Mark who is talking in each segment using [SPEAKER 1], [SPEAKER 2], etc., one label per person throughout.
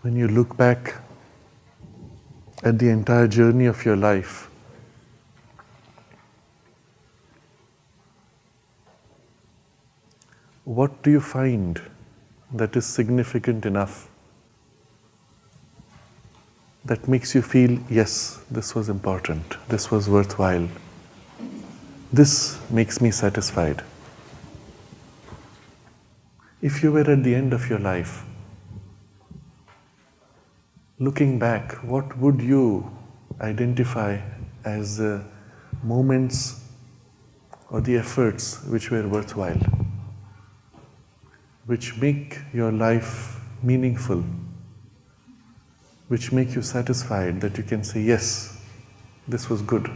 [SPEAKER 1] When you look back at the entire journey of your life, what do you find that is significant enough that makes you feel, yes, this was important, this was worthwhile, this makes me satisfied? If you were at the end of your life, looking back, what would you identify as the moments or the efforts which were worthwhile, which make your life meaningful, which make you satisfied, that you can say, yes, this was good?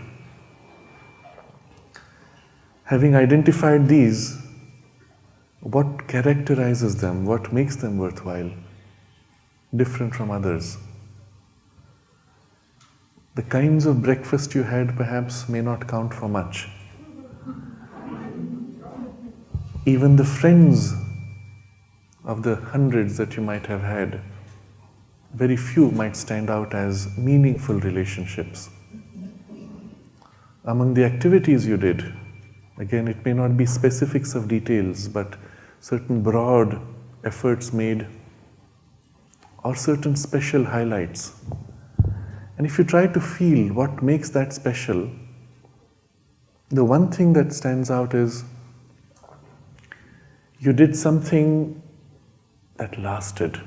[SPEAKER 1] Having identified these, what characterizes them, what makes them worthwhile, different from others? The kinds of breakfast you had perhaps may not count for much. Even the friends of the hundreds that you might have had, very few might stand out as meaningful relationships. Among the activities you did, again, it may not be specifics of details, but certain broad efforts made or certain special highlights. And if you try to feel what makes that special, the one thing that stands out is you did something that lasted.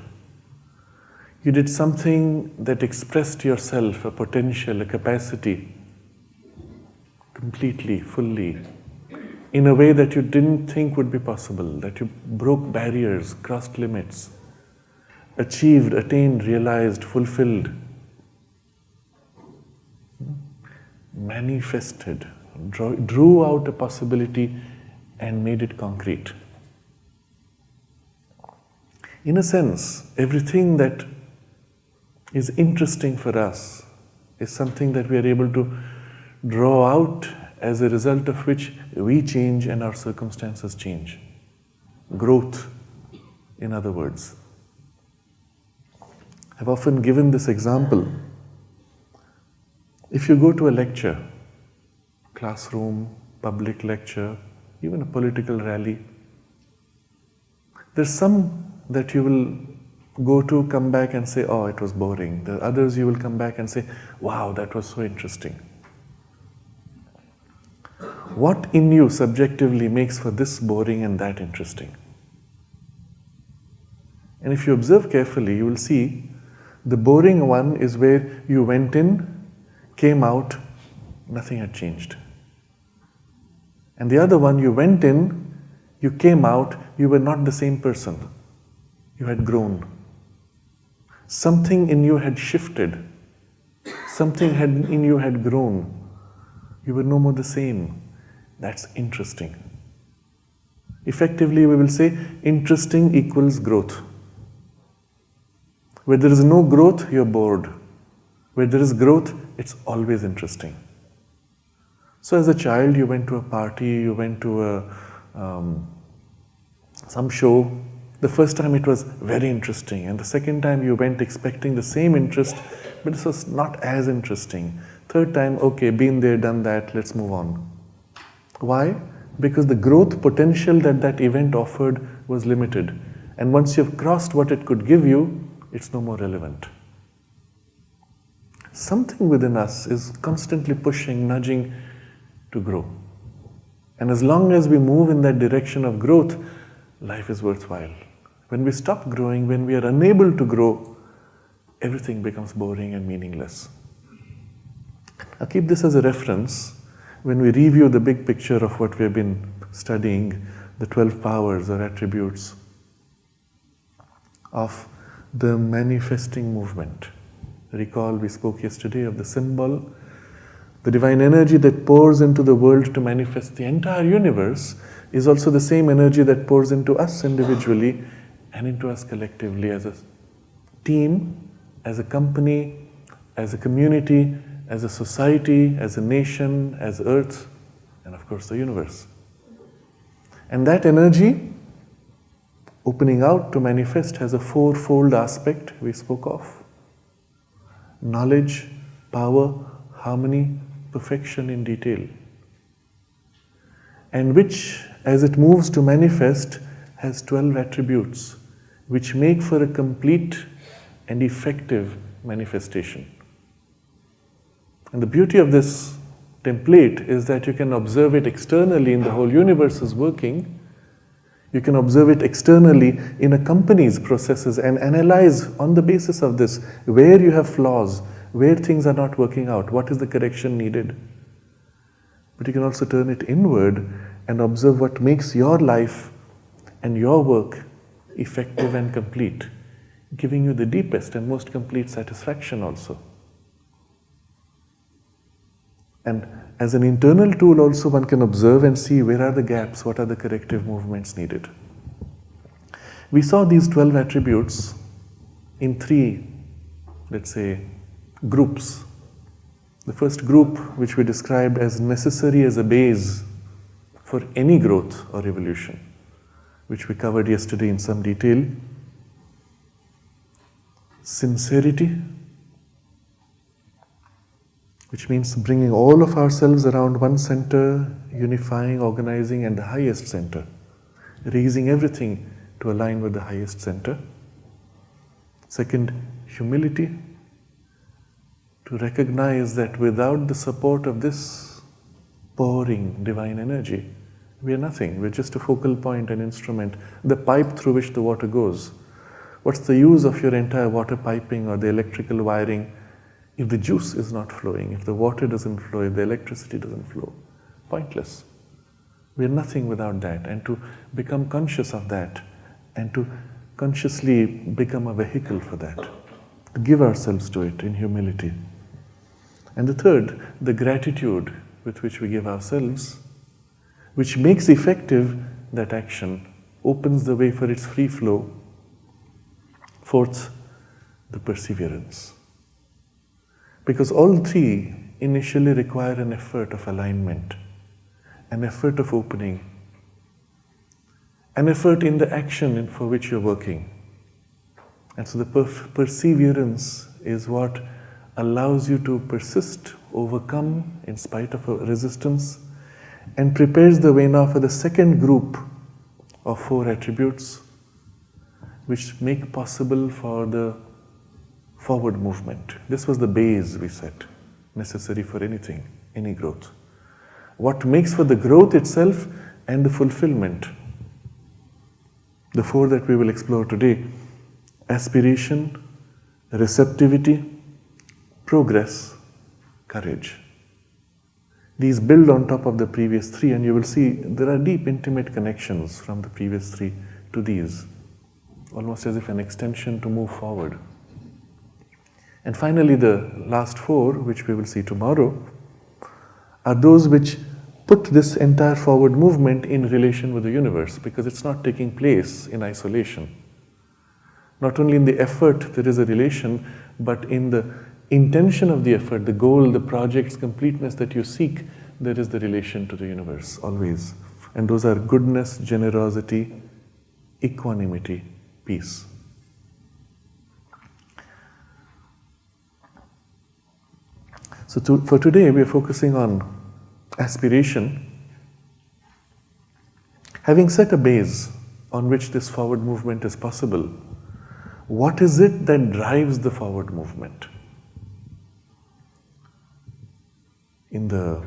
[SPEAKER 1] You did something that expressed yourself, a potential, a capacity, completely, fully, in a way that you didn't think would be possible, that you broke barriers, crossed limits, achieved, attained, realized, fulfilled, manifested, drew out a possibility and made it concrete. In a sense, everything that is interesting for us is something that we are able to draw out, as a result of which we change and our circumstances change. Growth, in other words. I've often given this example. If you go to a lecture, classroom, public lecture, even a political rally, there's some that you will go to, come back and say, oh, it was boring. The others you will come back and say, wow, that was so interesting. What in you subjectively makes for this boring and that interesting? And if you observe carefully, you will see the boring one is where you went in, came out, nothing had changed. And the other one, you went in, you came out, you were not the same person. You had grown. Something in you had shifted. Something in you had grown. You were no more the same. That's interesting. Effectively, we will say interesting equals growth. Where there is no growth, you're bored. Where there is growth, it's always interesting. So as a child, you went to a party, you went to some show. The first time it was very interesting, and the second time you went expecting the same interest, but this was not as interesting. Third time, okay, been there, done that, let's move on. Why? Because the growth potential that that event offered was limited. And once you've crossed what it could give you, it's no more relevant. Something within us is constantly pushing, nudging to grow. And as long as we move in that direction of growth, life is worthwhile. When we stop growing, when we are unable to grow, everything becomes boring and meaningless. Now keep this as a reference when we review the big picture of what we have been studying, the 12 powers or attributes of the manifesting movement. Recall, we spoke yesterday of the symbol, the divine energy that pours into the world to manifest the entire universe is also the same energy that pours into us individually and into us collectively as a team, as a company, as a community, as a society, as a nation, as Earth, and of course the universe. And that energy Opening out to manifest has a fourfold aspect we spoke of: knowledge, power, harmony, perfection in detail. And which, as it moves to manifest, has 12 attributes which make for a complete and effective manifestation. And the beauty of this template is that you can observe it externally in the whole universe is working. You can observe it externally in a company's processes and analyze on the basis of this where you have flaws, where things are not working out, what is the correction needed. But you can also turn it inward and observe what makes your life and your work effective and complete, giving you the deepest and most complete satisfaction also. And as an internal tool also, one can observe and see where are the gaps, what are the corrective movements needed. We saw these 12 attributes in 3, let's say, groups. The first group, which we described as necessary as a base for any growth or evolution, which we covered yesterday in some detail: sincerity, which means bringing all of ourselves around one center, unifying, organizing, and the highest center, raising everything to align with the highest center. Second, humility, to recognize that without the support of this pouring divine energy, we are nothing. We're just a focal point, an instrument, the pipe through which the water goes. What's the use of your entire water piping or the electrical wiring if the juice is not flowing, if the water doesn't flow, if the electricity doesn't flow? Pointless. We are nothing without that. And to become conscious of that and to consciously become a vehicle for that, to give ourselves to it in humility. And the third, the gratitude with which we give ourselves, which makes effective that action, opens the way for its free flow. Fourth, the perseverance. Because all 3 initially require an effort of alignment, an effort of opening, an effort in the action for which you're working. And so the perseverance is what allows you to persist, overcome in spite of a resistance, and prepares the way now for the second group of 4 attributes which make possible for the forward movement. This was the base, we said, necessary for anything, any growth. What makes for the growth itself and the fulfillment? The 4 that we will explore today: aspiration, receptivity, progress, courage. These build on top of the previous 3, and you will see there are deep, intimate connections from the previous 3 to these, almost as if an extension to move forward. And finally, the last 4, which we will see tomorrow, are those which put this entire forward movement in relation with the universe, because it's not taking place in isolation. Not only in the effort there is a relation, but in the intention of the effort, the goal, the project's completeness that you seek, there is the relation to the universe, always. And those are goodness, generosity, equanimity, peace. So for today, we are focusing on aspiration. Having set a base on which this forward movement is possible, what is it that drives the forward movement? In the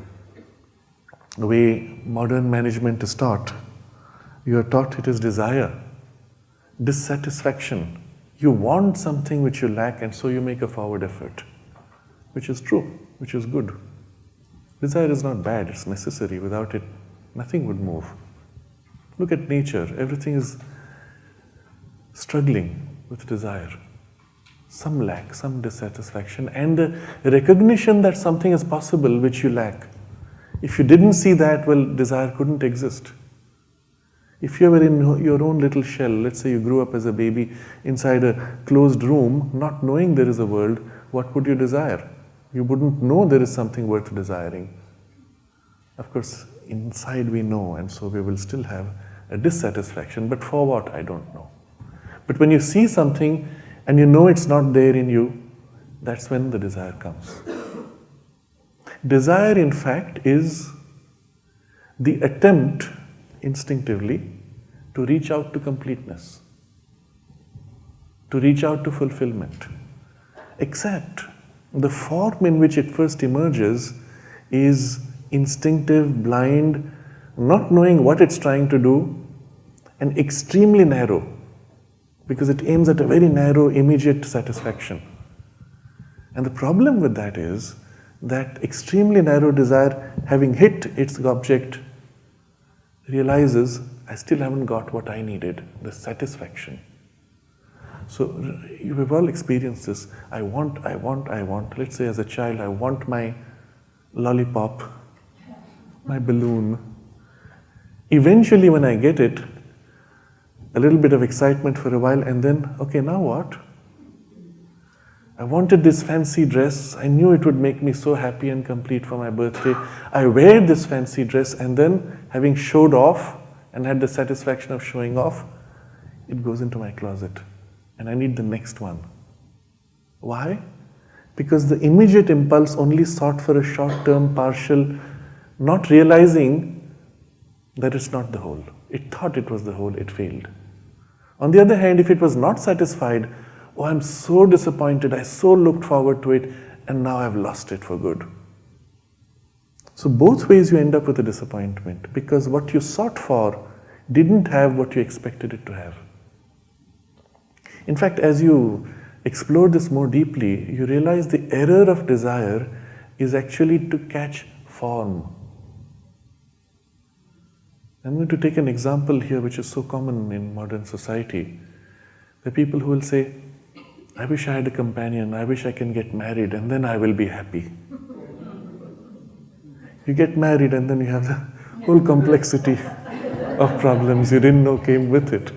[SPEAKER 1] way modern management is taught, you are taught it is desire, dissatisfaction. You want something which you lack, and so you make a forward effort, which is true, which is good. Desire is not bad, it's necessary. Without it, nothing would move. Look at nature, everything is struggling with desire. Some lack, some dissatisfaction, and the recognition that something is possible which you lack. If you didn't see that, well, desire couldn't exist. If you were in your own little shell, let's say you grew up as a baby inside a closed room, not knowing there is a world, what would you desire? You wouldn't know there is something worth desiring. Of course, inside we know, and so we will still have a dissatisfaction, but for what, I don't know. But when you see something and you know it's not there in you, that's when the desire comes. Desire, in fact, is the attempt instinctively to reach out to completeness, to reach out to fulfillment. Except the form in which it first emerges is instinctive, blind, not knowing what it's trying to do, and extremely narrow, because it aims at a very narrow, immediate satisfaction. And the problem with that is that extremely narrow desire, having hit its object, realizes, I still haven't got what I needed, the satisfaction. So you have all experienced this. I want. Let's say as a child, I want my lollipop, my balloon. Eventually when I get it, a little bit of excitement for a while, and then, okay, now what? I wanted this fancy dress. I knew it would make me so happy and complete for my birthday. I wear this fancy dress, and then having showed off and had the satisfaction of showing off, it goes into my closet. And I need the next one. Why? Because the immediate impulse only sought for a short-term, partial, not realizing that it's not the whole. It thought it was the whole, it failed. On the other hand, if it was not satisfied, oh, I'm so disappointed, I so looked forward to it, and now I've lost it for good. So both ways you end up with a disappointment, because what you sought for didn't have what you expected it to have. In fact, as you explore this more deeply, you realize the error of desire is actually to catch form. I'm going to take an example here which is so common in modern society. There are people who will say, I wish I had a companion, I wish I can get married, and then I will be happy. You get married and then you have the whole complexity of problems you didn't know came with it.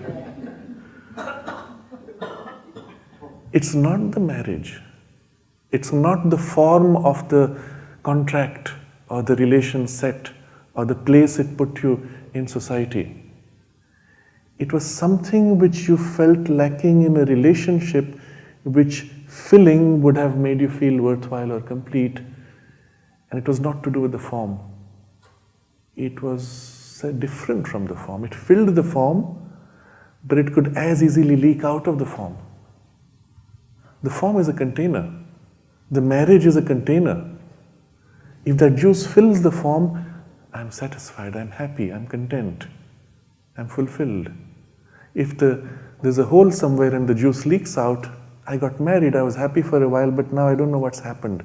[SPEAKER 1] It's not the marriage. It's not the form of the contract or the relation set or the place it put you in society. It was something which you felt lacking in a relationship which filling would have made you feel worthwhile or complete, and it was not to do with the form. It was different from the form. It filled the form, but it could as easily leak out of the form. The form is a container. The marriage is a container. If that juice fills the form, I'm satisfied, I'm happy, I'm content, I'm fulfilled. If there's a hole somewhere and the juice leaks out, I got married, I was happy for a while, but now I don't know what's happened.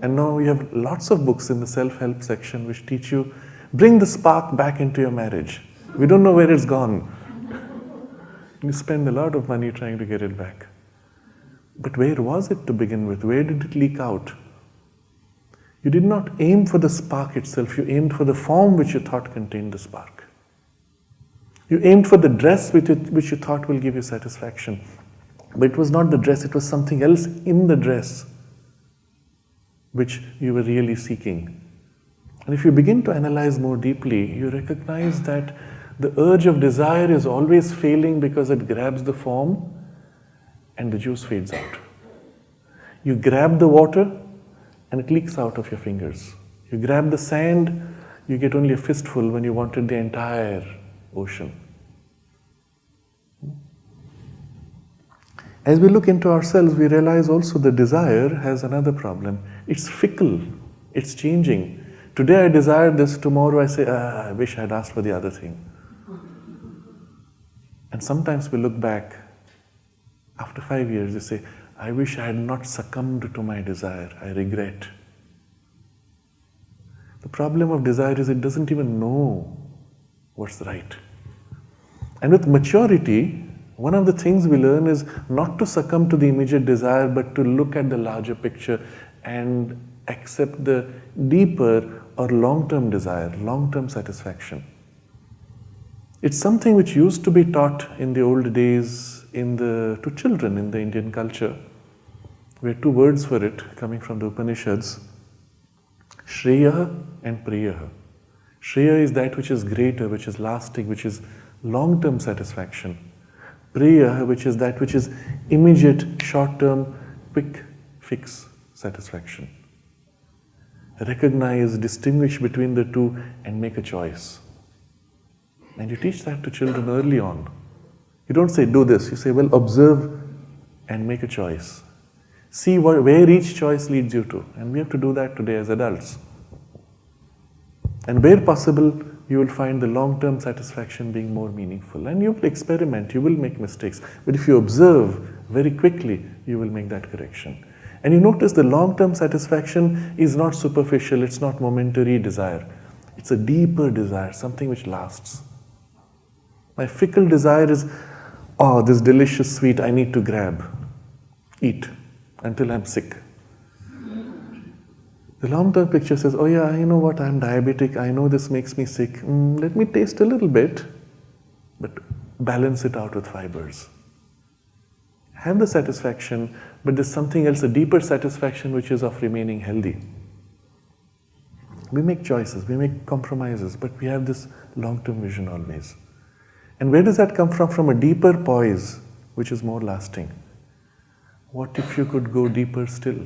[SPEAKER 1] And now we have lots of books in the self-help section which teach you, bring the spark back into your marriage. We don't know where it's gone. You spend a lot of money trying to get it back. But where was it to begin with? Where did it leak out? You did not aim for the spark itself, you aimed for the form which you thought contained the spark. You aimed for the dress which you thought will give you satisfaction. But it was not the dress, it was something else in the dress which you were really seeking. And if you begin to analyze more deeply, you recognize that the urge of desire is always failing because it grabs the form and the juice fades out. You grab the water and it leaks out of your fingers. You grab the sand, you get only a fistful when you wanted the entire ocean. As we look into ourselves, we realize also the desire has another problem. It's fickle, it's changing. Today I desire this, tomorrow I say, I wish I had asked for the other thing. And sometimes we look back, after 5 years, you say, I wish I had not succumbed to my desire, I regret. The problem of desire is it doesn't even know what's right. And with maturity, one of the things we learn is not to succumb to the immediate desire, but to look at the larger picture and accept the deeper or long-term desire, long-term satisfaction. It's something which used to be taught in the old days to children in the Indian culture. We have two words for it coming from the Upanishads, Shreya and Priya. Shreya is that which is greater, which is lasting, which is long-term satisfaction. Priya, which is that which is immediate, short-term, quick fix satisfaction. Recognize, distinguish between the two and make a choice. And you teach that to children early on. You don't say, do this. You say, well, observe and make a choice. See where each choice leads you to. And we have to do that today as adults. And where possible, you will find the long-term satisfaction being more meaningful. And you will experiment, you will make mistakes. But if you observe very quickly, you will make that correction. And you notice the long-term satisfaction is not superficial, it's not momentary desire. It's a deeper desire, something which lasts. My fickle desire is, oh, this delicious sweet I need to grab, eat until I'm sick. The long-term picture says, oh yeah, you know what, I'm diabetic, I know this makes me sick, let me taste a little bit, but balance it out with fibers. Have the satisfaction, but there's something else, a deeper satisfaction which is of remaining healthy. We make choices, we make compromises, but we have this long-term vision always. And where does that come from? From a deeper poise, which is more lasting. What if you could go deeper still?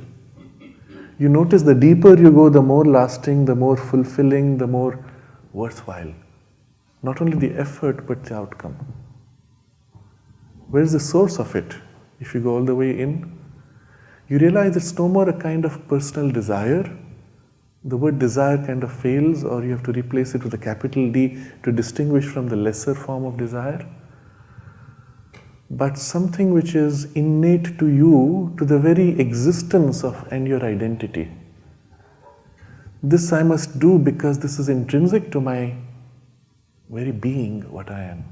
[SPEAKER 1] You notice the deeper you go, the more lasting, the more fulfilling, the more worthwhile. Not only the effort, but the outcome. Where is the source of it? If you go all the way in, you realize it's no more a kind of personal desire. The word desire kind of fails, or you have to replace it with a capital D to distinguish from the lesser form of desire. But something which is innate to you, to the very existence of and your identity. This I must do because this is intrinsic to my very being, what I am.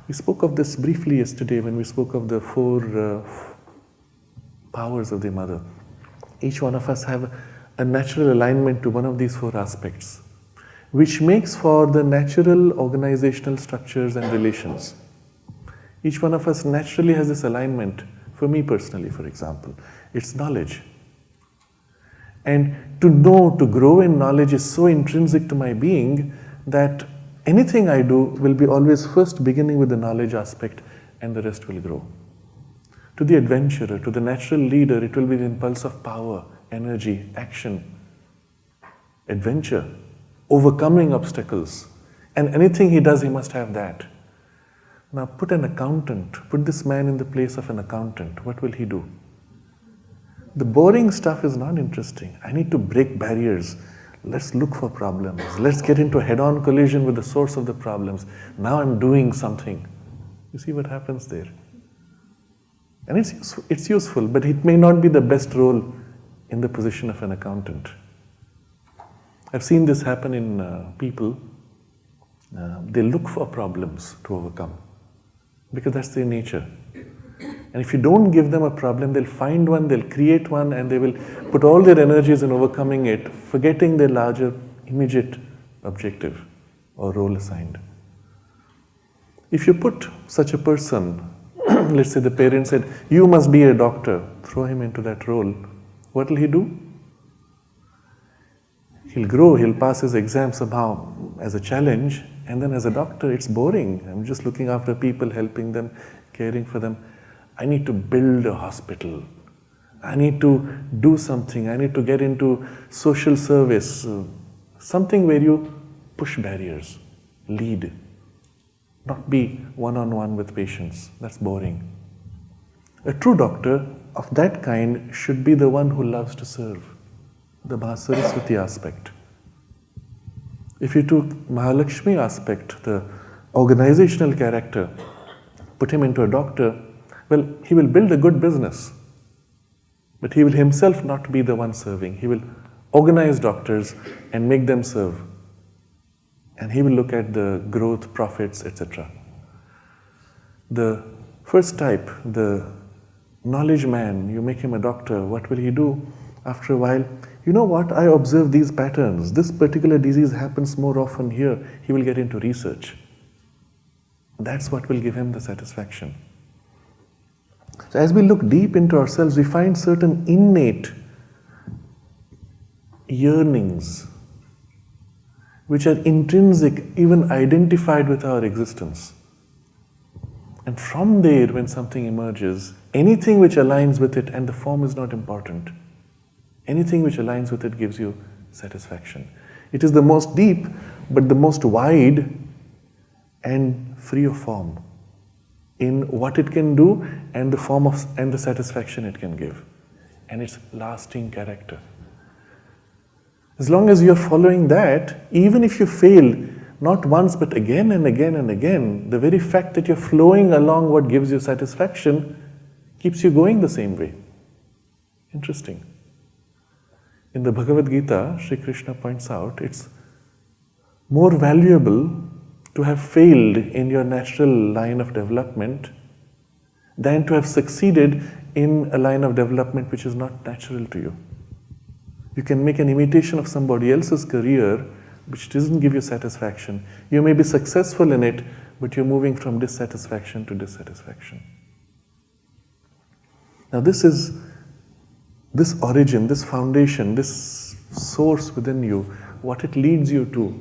[SPEAKER 1] We spoke of this briefly yesterday when we spoke of the four powers of the mother. Each one of us have a natural alignment to one of these four aspects, which makes for the natural organizational structures and relations. Each one of us naturally has this alignment. For me personally, for example, it's knowledge. And to know, to grow in knowledge is so intrinsic to my being that anything I do will be always first beginning with the knowledge aspect and the rest will grow. To the adventurer, to the natural leader, it will be the impulse of power, energy, action, adventure, overcoming obstacles. And anything he does, he must have that. Now put an accountant, put this man in the place of an accountant. What will he do? The boring stuff is not interesting. I need to break barriers. Let's look for problems. Let's get into a head-on collision with the source of the problems. Now I'm doing something. You see what happens there? And it's useful, but it may not be the best role in the position of an accountant. I've seen this happen in people. They look for problems to overcome because that's their nature. And if you don't give them a problem, they'll find one, they'll create one, and they will put all their energies in overcoming it, forgetting their larger, immediate objective or role assigned. If you put such a person, let's say the parent said, you must be a doctor, throw him into that role, what will he do? He'll grow, he'll pass his exam somehow as a challenge, and then as a doctor, it's boring. I'm just looking after people, helping them, caring for them. I need to build a hospital. I need to do something. I need to get into social service. Something where you push barriers, lead, not be one-on-one with patients. That's boring. A true doctor of that kind should be the one who loves to serve, the Mahasaraswati aspect. If you took Mahalakshmi aspect, the organizational character, put him into a doctor, well, he will build a good business, but he will himself not be the one serving. He will organize doctors and make them serve. And he will look at the growth, profits, etc. The first type, the knowledge man, you make him a doctor, what will he do? After a while, you know what, I observe these patterns. This particular disease happens more often here. He will get into research. That's what will give him the satisfaction. So as we look deep into ourselves, we find certain innate yearnings which are intrinsic, even identified with our existence. And from there, when something emerges, anything which aligns with it, and the form is not important, anything which aligns with it gives you satisfaction. It is the most deep, but the most wide and free of form in what it can do and the form of and the satisfaction it can give, and its lasting character. As long as you are following that, even if you fail not once but again and again and again, the very fact that you're flowing along what gives you satisfaction keeps you going the same way. Interesting. In the Bhagavad Gita, Sri Krishna points out it's more valuable to have failed in your natural line of development than to have succeeded in a line of development which is not natural to you. You can make an imitation of somebody else's career which doesn't give you satisfaction. You may be successful in it, but you're moving from dissatisfaction to dissatisfaction. Now this origin, this foundation, this source within you, what it leads you to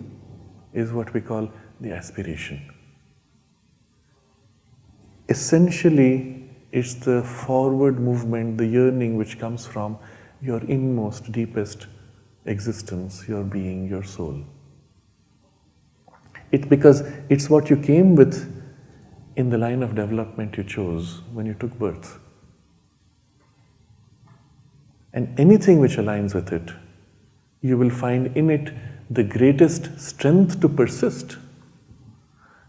[SPEAKER 1] is what we call the aspiration. Essentially, it's the forward movement, the yearning which comes from your inmost, deepest existence, your being, your soul. Because it's what you came with in the line of development you chose when you took birth. And anything which aligns with it, you will find in it the greatest strength to persist.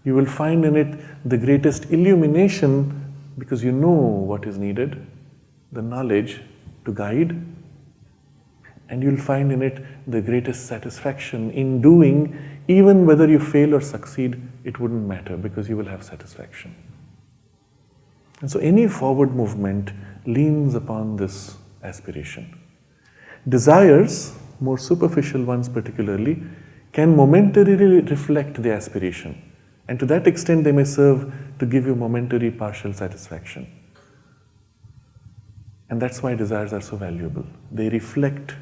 [SPEAKER 1] You will find in it the greatest illumination because you know what is needed, the knowledge to guide. And you'll find in it the greatest satisfaction in doing, even whether you fail or succeed, it wouldn't matter because you will have satisfaction. And so any forward movement leans upon this aspiration. Desires, more superficial ones particularly, can momentarily reflect the aspiration. And to that extent, they may serve to give you momentary partial satisfaction. And that's why desires are so valuable. They reflect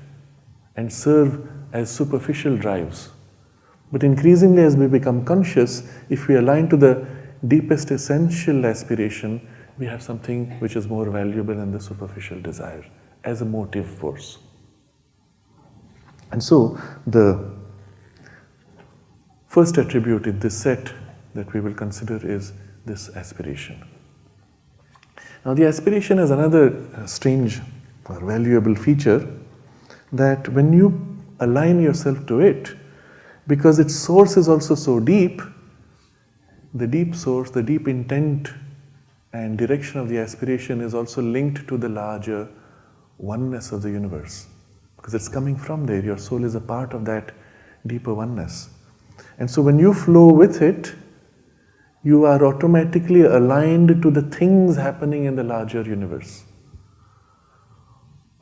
[SPEAKER 1] and serve as superficial drives. But increasingly, as we become conscious, if we align to the deepest essential aspiration, we have something which is more valuable than the superficial desire as a motive force. And so, the first attribute in this set that we will consider is this aspiration. Now, the aspiration has another strange or valuable feature, that when you align yourself to it, because its source is also so deep, the deep source, the deep intent and direction of the aspiration is also linked to the larger oneness of the universe. Because it's coming from there, your soul is a part of that deeper oneness. And so when you flow with it, you are automatically aligned to the things happening in the larger universe.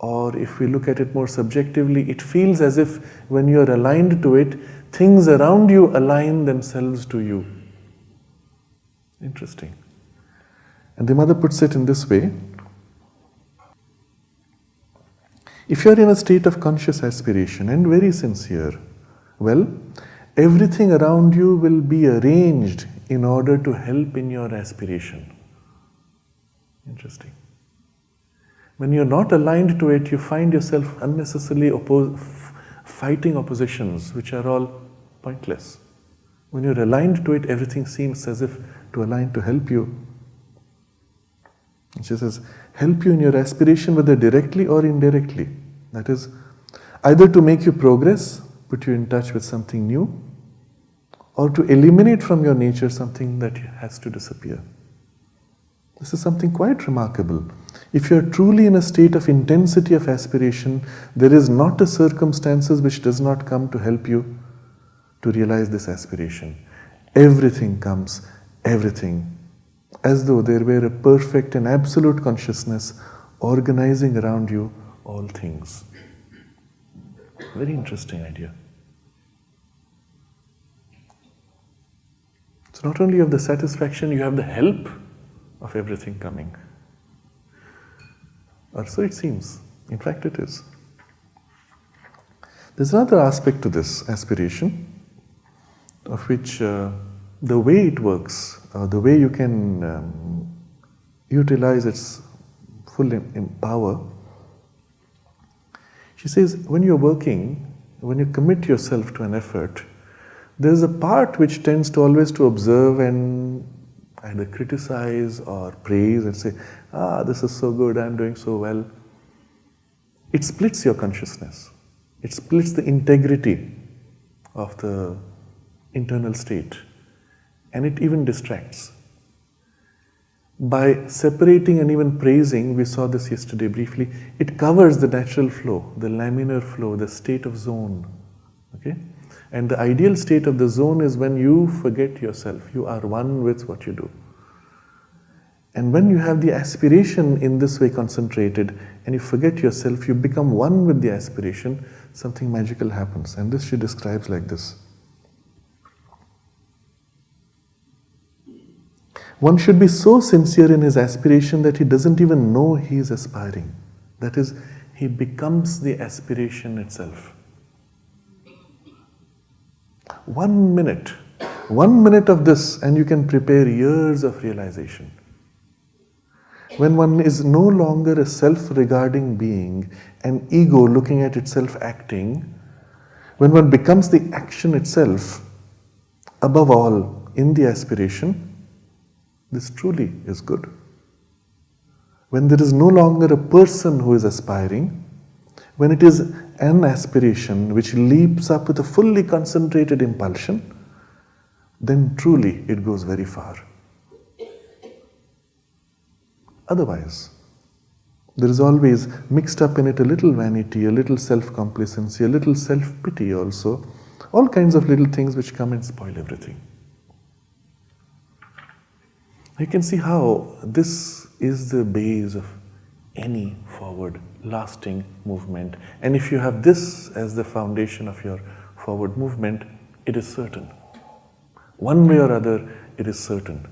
[SPEAKER 1] Or if we look at it more subjectively, it feels as if when you are aligned to it, things around you align themselves to you. Interesting. And the mother puts it in this way. If you are in a state of conscious aspiration and very sincere, well, everything around you will be arranged in order to help in your aspiration. Interesting. When you're not aligned to it, you find yourself unnecessarily fighting oppositions, which are all pointless. When you're aligned to it, everything seems as if to align to help you. And she says, help you in your aspiration, whether directly or indirectly. That is, either to make you progress, put you in touch with something new, or to eliminate from your nature something that has to disappear. This is something quite remarkable. If you are truly in a state of intensity of aspiration, there is not a circumstances which does not come to help you to realize this aspiration. Everything comes, everything, as though there were a perfect and absolute consciousness organizing around you all things. Very interesting idea. So not only you have the satisfaction, you have the help of everything coming. Or so it seems. In fact, it is. There's another aspect to this aspiration, of which the way it works, the way you can utilize its full power. She says, when you're working, when you commit yourself to an effort, there is a part which tends to always to observe and either criticize or praise and say, this is so good, I'm doing so well. It splits your consciousness. It splits the integrity of the internal state, and it even distracts. By separating and even praising, we saw this yesterday briefly, it covers the natural flow, the laminar flow, the state of zone. Okay? And the ideal state of the zone is when you forget yourself, you are one with what you do. And when you have the aspiration in this way concentrated and you forget yourself, you become one with the aspiration, something magical happens. And this she describes like this. One should be so sincere in his aspiration that he doesn't even know he is aspiring. That is, he becomes the aspiration itself. 1 minute of this and you can prepare years of realization. When one is no longer a self-regarding being, an ego looking at itself acting, when one becomes the action itself, above all, in the aspiration, this truly is good. When there is no longer a person who is aspiring, when it is an aspiration which leaps up with a fully concentrated impulsion, then truly it goes very far. Otherwise, there is always mixed up in it a little vanity, a little self-complacency, a little self-pity also, all kinds of little things which come and spoil everything. You can see how this is the base of any forward, lasting movement. And if you have this as the foundation of your forward movement, it is certain. One way or other, it is certain.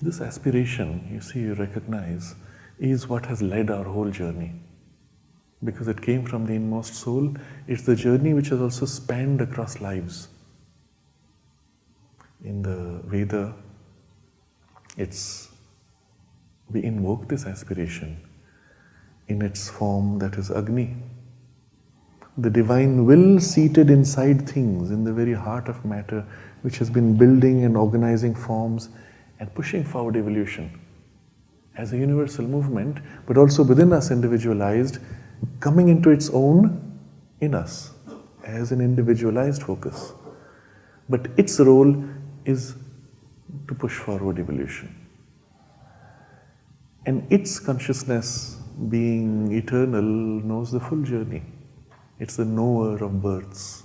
[SPEAKER 1] This aspiration, you see, you recognize, is what has led our whole journey. Because it came from the inmost soul, it's the journey which has also spanned across lives. In the Veda, we invoke this aspiration in its form that is Agni. The divine will seated inside things, in the very heart of matter, which has been building and organizing forms and pushing forward evolution as a universal movement, but also within us individualized, coming into its own in us as an individualized focus. But its role is to push forward evolution. And its consciousness, being eternal, knows the full journey. It's the knower of births,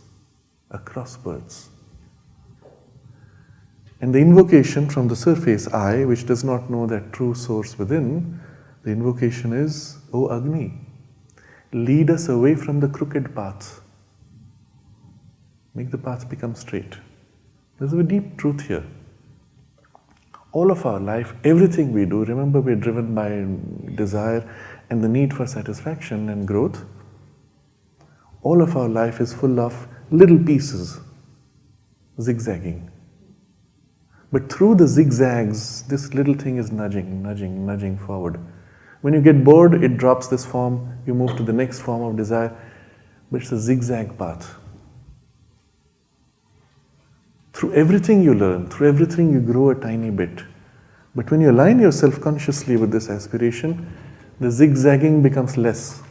[SPEAKER 1] across births. And the invocation from the surface I, which does not know that true source within, the invocation is, O Agni, lead us away from the crooked path. Make the path become straight. There's a deep truth here. All of our life, everything we do, remember we're driven by desire and the need for satisfaction and growth. All of our life is full of little pieces, zigzagging. But through the zigzags, this little thing is nudging forward. When you get bored, it drops this form, you move to the next form of desire, but it's a zigzag path. Through everything you learn, through everything you grow a tiny bit. But when you align yourself consciously with this aspiration, the zigzagging becomes less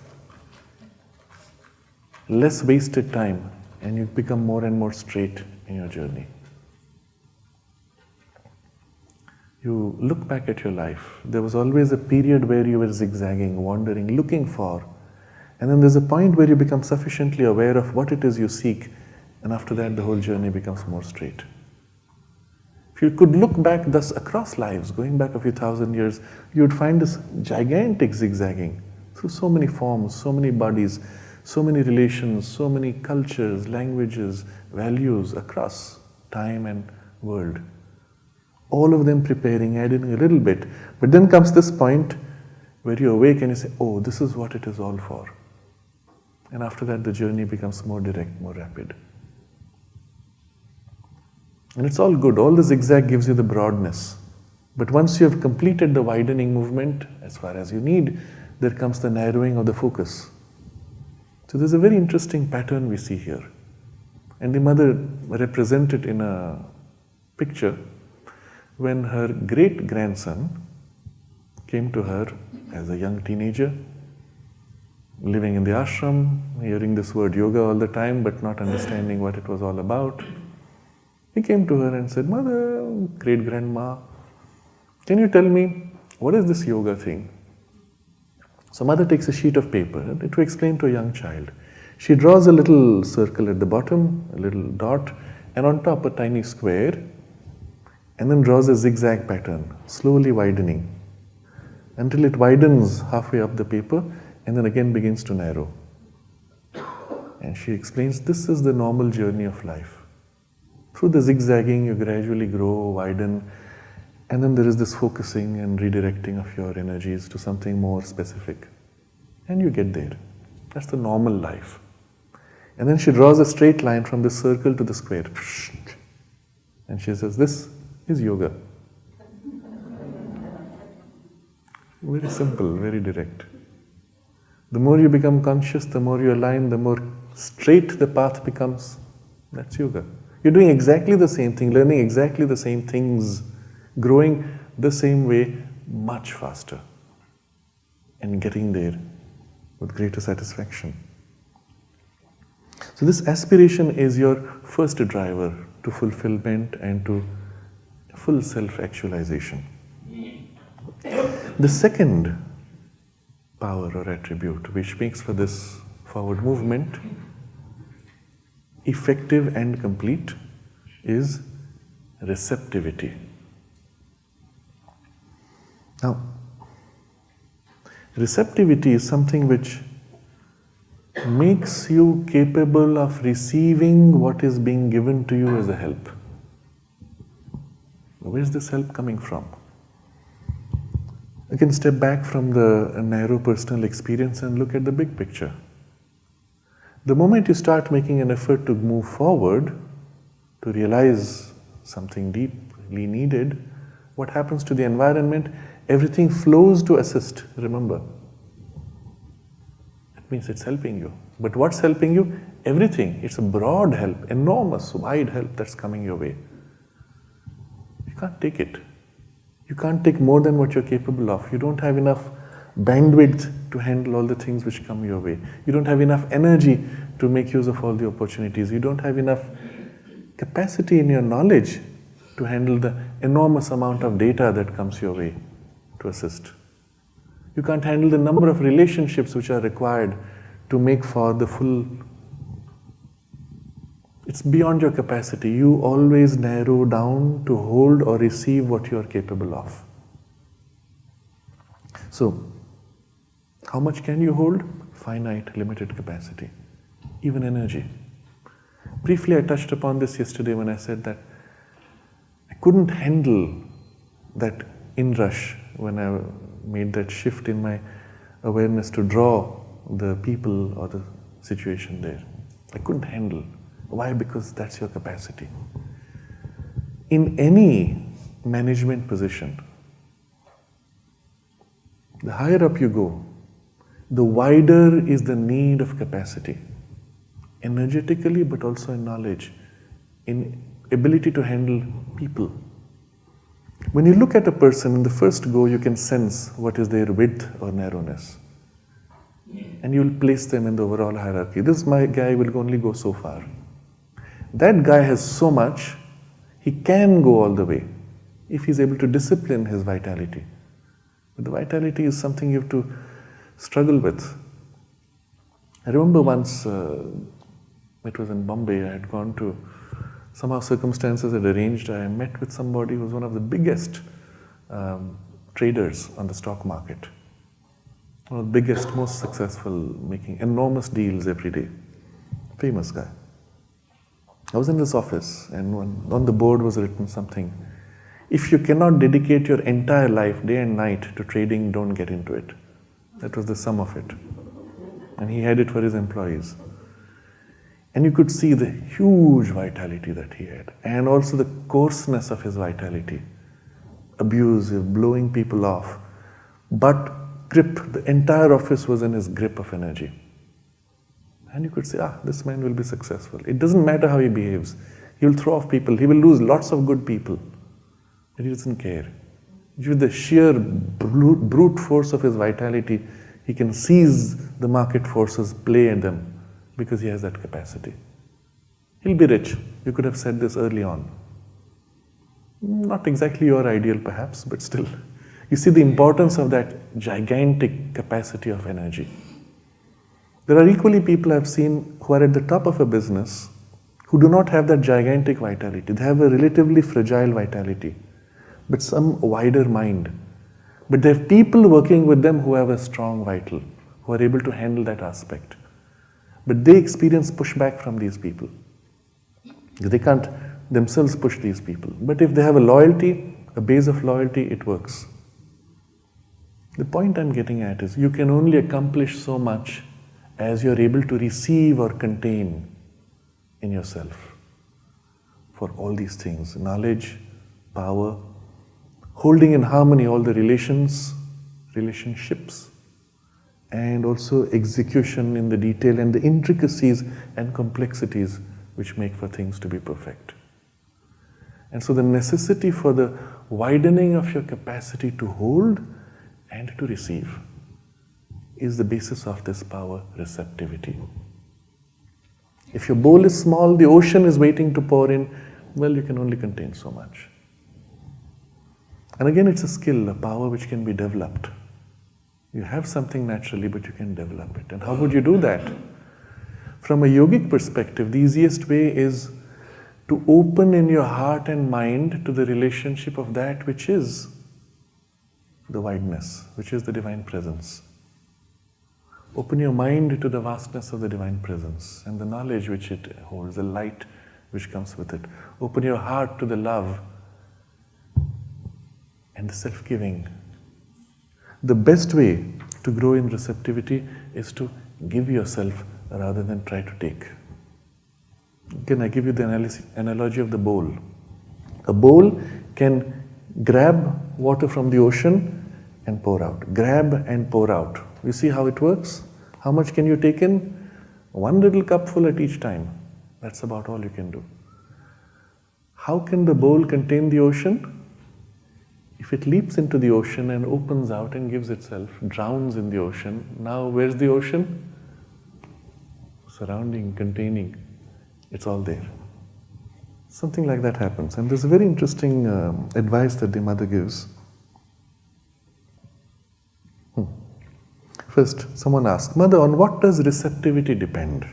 [SPEAKER 1] wasted time, and you become more and more straight in your journey. You look back at your life, there was always a period where you were zigzagging, wandering, looking for, and then there's a point where you become sufficiently aware of what it is you seek, and after that the whole journey becomes more straight. If you could look back thus across lives, going back a few thousand years, you would find this gigantic zigzagging through so many forms, so many bodies, so many relations, so many cultures, languages, values across time and world. All of them preparing, adding a little bit. But then comes this point where you awake and you say, oh, this is what it is all for. And after that, the journey becomes more direct, more rapid. And it's all good. All the zigzag gives you the broadness. But once you have completed the widening movement, as far as you need, there comes the narrowing of the focus. So there's a very interesting pattern we see here. And the mother represented in a picture when her great-grandson came to her as a young teenager, living in the ashram, hearing this word yoga all the time, but not understanding what it was all about. He came to her and said, "Mother, great-grandma, can you tell me, what is this yoga thing?" So mother takes a sheet of paper to explain to a young child. She draws a little circle at the bottom, a little dot, and on top a tiny square, and then draws a zigzag pattern, slowly widening, until it widens halfway up the paper, and then again begins to narrow. And she explains, this is the normal journey of life. Through the zigzagging, you gradually grow, widen, and then there is this focusing and redirecting of your energies to something more specific. And you get there. That's the normal life. And then she draws a straight line from the circle to the square. And she says, this is yoga. Very simple, very direct. The more you become conscious, the more you align, the more straight the path becomes. That's yoga. You're doing exactly the same thing, learning exactly the same things, growing the same way, much faster, and getting there with greater satisfaction. So this aspiration is your first driver to fulfillment and to full self-actualization. The second power or attribute which makes for this forward movement effective and complete is receptivity. Now, receptivity is something which makes you capable of receiving what is being given to you as a help. Where is this help coming from? You can step back from the narrow personal experience and look at the big picture. The moment you start making an effort to move forward, to realize something deeply needed, what happens to the environment? Everything flows to assist, remember. It means it's helping you. But what's helping you? Everything. It's a broad help, enormous, wide help that's coming your way. You can't take it. You can't take more than what you're capable of. You don't have enough bandwidth to handle all the things which come your way. You don't have enough energy to make use of all the opportunities. You don't have enough capacity in your knowledge to handle the enormous amount of data that comes your way to assist. You can't handle the number of relationships which are required to make for the full. It's beyond your capacity. You always narrow down to hold or receive what you are capable of. So, how much can you hold? Finite, limited capacity. Even energy. Briefly, I touched upon this yesterday when I said that I couldn't handle that inrush when I made that shift in my awareness to draw the people or the situation there. I couldn't handle. Why? Because that's your capacity. In any management position, the higher up you go, the wider is the need of capacity. Energetically, but also in knowledge, in ability to handle people. When you look at a person, in the first go, you can sense what is their width or narrowness. And you will place them in the overall hierarchy. This my guy will only go so far. That guy has so much, he can go all the way if he's able to discipline his vitality. But the vitality is something you have to struggle with. I remember once, it was in Bombay, I had gone to, somehow circumstances had arranged, I met with somebody who was one of the biggest traders on the stock market. One of the biggest, most successful, making enormous deals every day. Famous guy. I was in this office and on the board was written something. If you cannot dedicate your entire life, day and night, to trading, don't get into it. That was the sum of it. and he had it for his employees. And you could see the huge vitality that he had, and also the coarseness of his vitality. Abusive, blowing people off. But the entire office was in his grip of energy. And you could say, this man will be successful. It doesn't matter how he behaves. He will throw off people. He will lose lots of good people. But he doesn't care. With the sheer brute force of his vitality, he can seize the market forces, play at them, because he has that capacity. He'll be rich. You could have said this early on. Not exactly your ideal perhaps, but still. You see the importance of that gigantic capacity of energy. There are equally people I've seen who are at the top of a business who do not have that gigantic vitality. They have a relatively fragile vitality, but some wider mind. But they have people working with them who have a strong vital, who are able to handle that aspect. But they experience pushback from these people. They can't themselves push these people. But if they have a loyalty, a base of loyalty, it works. The point I'm getting at is you can only accomplish so much as you're able to receive or contain in yourself for all these things: knowledge, power, holding in harmony all the relationships, and also execution in the detail and the intricacies and complexities which make for things to be perfect. And so the necessity for the widening of your capacity to hold and to receive is the basis of this power receptivity. If your bowl is small, the ocean is waiting to pour in, well, you can only contain so much. And again, it's a skill, a power which can be developed. You have something naturally, but you can develop it. And how would you do that? From a yogic perspective, the easiest way is to open in your heart and mind to the relationship of that which is the wideness, which is the divine presence. Open your mind to the vastness of the divine presence and the knowledge which it holds, the light which comes with it. Open your heart to the love and the self-giving. The best way to grow in receptivity is to give yourself rather than try to take. Again, I give you the analogy of the bowl. A bowl can grab water from the ocean and pour out. Grab and pour out. You see how it works? How much can you take in? One little cupful at each time. That's about all you can do. How can the bowl contain the ocean? If it leaps into the ocean and opens out and gives itself, drowns in the ocean, now where's the ocean? Surrounding, containing. It's all there. Something like that happens. And there's a very interesting advice that the mother gives. First, someone asks, Mother, on what does receptivity depend?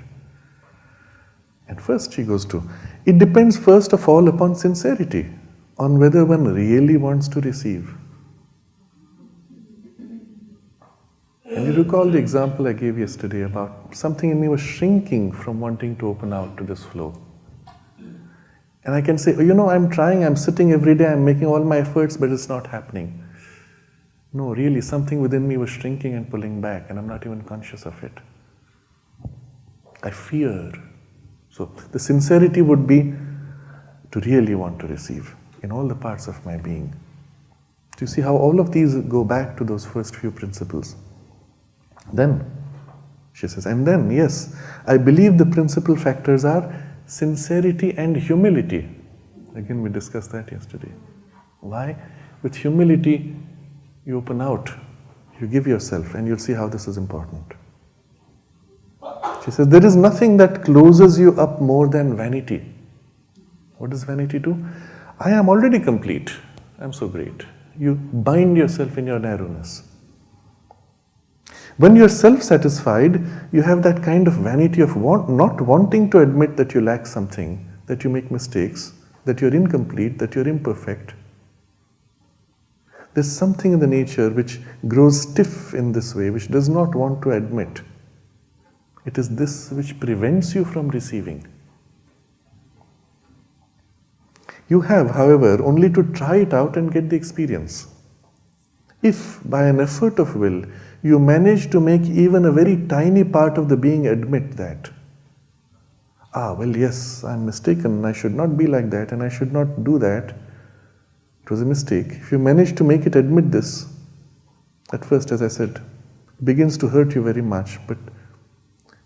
[SPEAKER 1] And first she goes to, it depends first of all upon sincerity, on whether one really wants to receive. And you recall the example I gave yesterday about something in me was shrinking from wanting to open out to this flow. And I can say, I'm trying, I'm sitting every day, I'm making all my efforts, but it's not happening. No, really, something within me was shrinking and pulling back, and I'm not even conscious of it. I fear. So the sincerity would be to really want to receive in all the parts of my being. Do you see how all of these go back to those first few principles? Then, she says, and then, yes, I believe the principal factors are sincerity and humility. Again, we discussed that yesterday. Why? With humility, you open out, you give yourself, and you'll see how this is important. She says, there is nothing that closes you up more than vanity. What does vanity do? I am already complete. I'm so great. You bind yourself in your narrowness. When you're self-satisfied, you have that kind of vanity of not wanting to admit that you lack something, that you make mistakes, that you're incomplete, that you're imperfect. There's something in the nature which grows stiff in this way, which does not want to admit. It is this which prevents you from receiving. You have, however, only to try it out and get the experience. If, by an effort of will, you manage to make even a very tiny part of the being admit that, well, yes, I'm mistaken, I should not be like that and I should not do that, it was a mistake. If you manage to make it admit this, at first, as I said, it begins to hurt you very much, but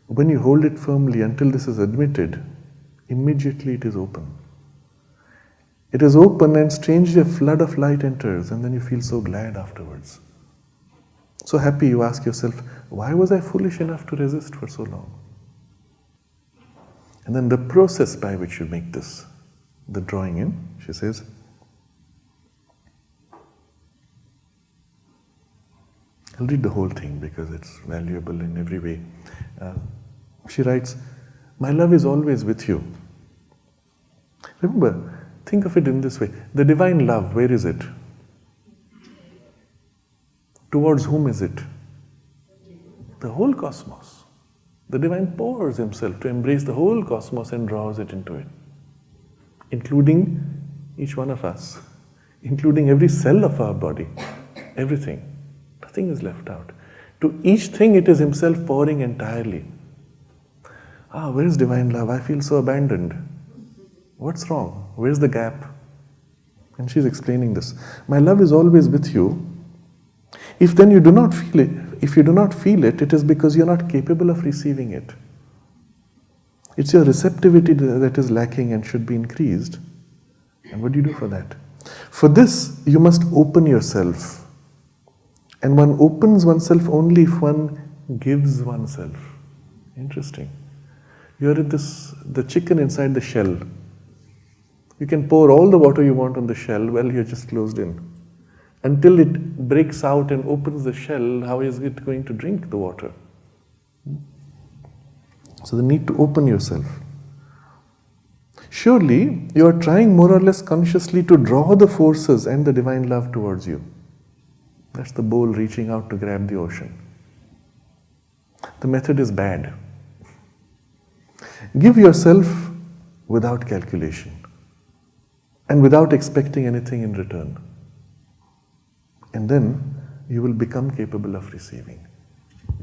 [SPEAKER 1] when you hold it firmly until this is admitted, immediately it is open. It is open and strangely a flood of light enters, and then you feel so glad afterwards. So happy, you ask yourself, why was I foolish enough to resist for so long? And then the process by which you make this, the drawing in, she says, I'll read the whole thing because it's valuable in every way. She writes, my love is always with you. Remember, think of it in this way. The divine love, where is it? Towards whom is it? The whole cosmos. The divine pours himself to embrace the whole cosmos and draws it into it, including each one of us, including every cell of our body, everything. Nothing is left out. To each thing it is himself pouring entirely. Where is divine love? I feel so abandoned. What's wrong? Where's the gap? And she's explaining this. My love is always with you. If then you do not feel it, it is because you're not capable of receiving it. It's your receptivity that is lacking and should be increased. And what do you do for that? For this, you must open yourself. And one opens oneself only if one gives oneself. Interesting. You're in the chicken inside the shell. You can pour all the water you want on the shell, well, you're just closed in. Until it breaks out and opens the shell, how is it going to drink the water? So the need to open yourself. Surely, you are trying more or less consciously to draw the forces and the divine love towards you. That's the bowl reaching out to grab the ocean. The method is bad. Give yourself without calculation and without expecting anything in return. And then you will become capable of receiving.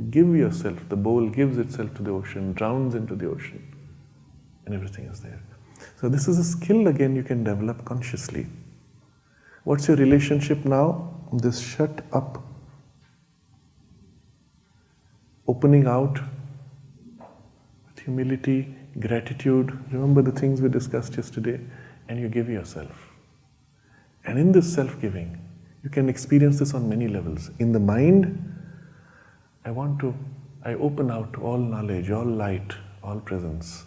[SPEAKER 1] Give yourself, the bowl gives itself to the ocean, drowns into the ocean, and everything is there. So this is a skill again you can develop consciously. What's your relationship now? This shut up, opening out with humility, gratitude. Remember the things we discussed yesterday, and you give yourself. And in this self-giving, you can experience this on many levels. In the mind, I open out to all knowledge, all light, all presence.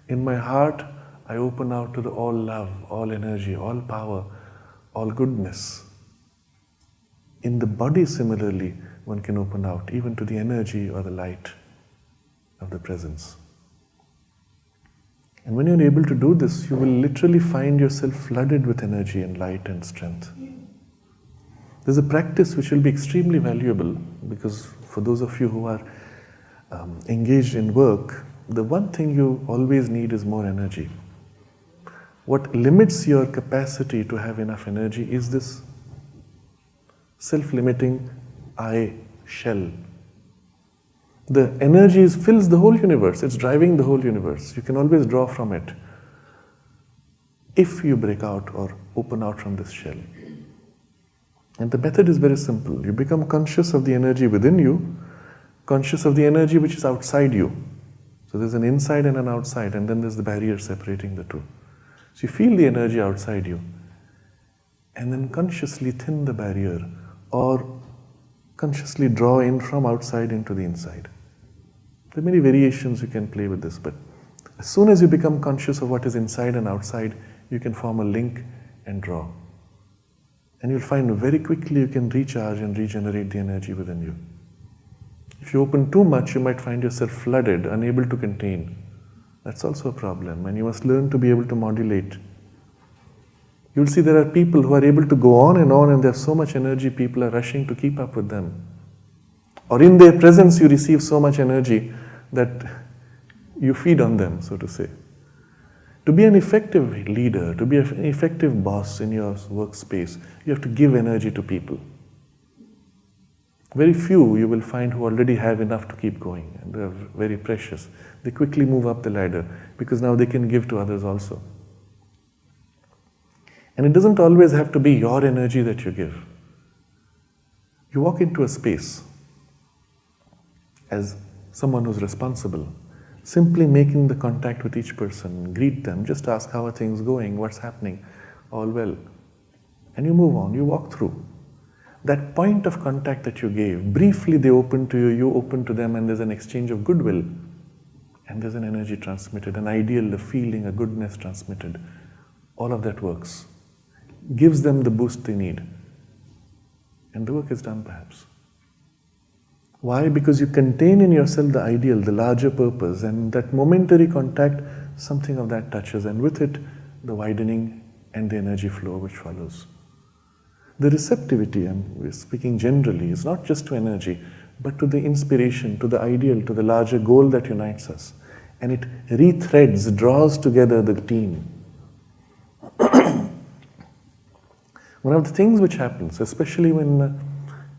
[SPEAKER 1] In my heart, I open out to the all love, all energy, all power, all goodness. In the body, similarly, one can open out even to the energy or the light of the presence. And when you're able to do this, you will literally find yourself flooded with energy and light and strength. There's a practice which will be extremely valuable because for those of you who are engaged in work, the one thing you always need is more energy. What limits your capacity to have enough energy is this self-limiting I shell. The energy fills the whole universe, it's driving the whole universe. You can always draw from it if you break out or open out from this shell. And the method is very simple. You become conscious of the energy within you, conscious of the energy which is outside you. So there's an inside and an outside, and then there's the barrier separating the two. So you feel the energy outside you, and then consciously thin the barrier, or consciously draw in from outside into the inside. There are many variations you can play with this, but as soon as you become conscious of what is inside and outside, you can form a link and draw. And you'll find very quickly you can recharge and regenerate the energy within you. If you open too much, you might find yourself flooded, unable to contain. That's also a problem, and you must learn to be able to modulate. You'll see there are people who are able to go on, and there's so much energy, people are rushing to keep up with them. Or in their presence, you receive so much energy that you feed on them, so to say. To be an effective leader, to be an effective boss in your workspace, you have to give energy to people. Very few you will find who already have enough to keep going, and they are very precious. They quickly move up the ladder because now they can give to others also. And it doesn't always have to be your energy that you give. You walk into a space as someone who's responsible, simply making the contact with each person, greet them, just ask how are things going, what's happening, all well. And you move on, you walk through. That point of contact that you gave, briefly they open to you, you open to them, and there's an exchange of goodwill. And there's an energy transmitted, an ideal, a feeling, a goodness transmitted. All of that works. Gives them the boost they need. And the work is done perhaps. Why? Because you contain in yourself the ideal, the larger purpose, and that momentary contact, something of that touches, and with it, the widening and the energy flow which follows. The receptivity, we're speaking generally, is not just to energy, but to the inspiration, to the ideal, to the larger goal that unites us. And it rethreads, draws together the team. One of the things which happens, especially when a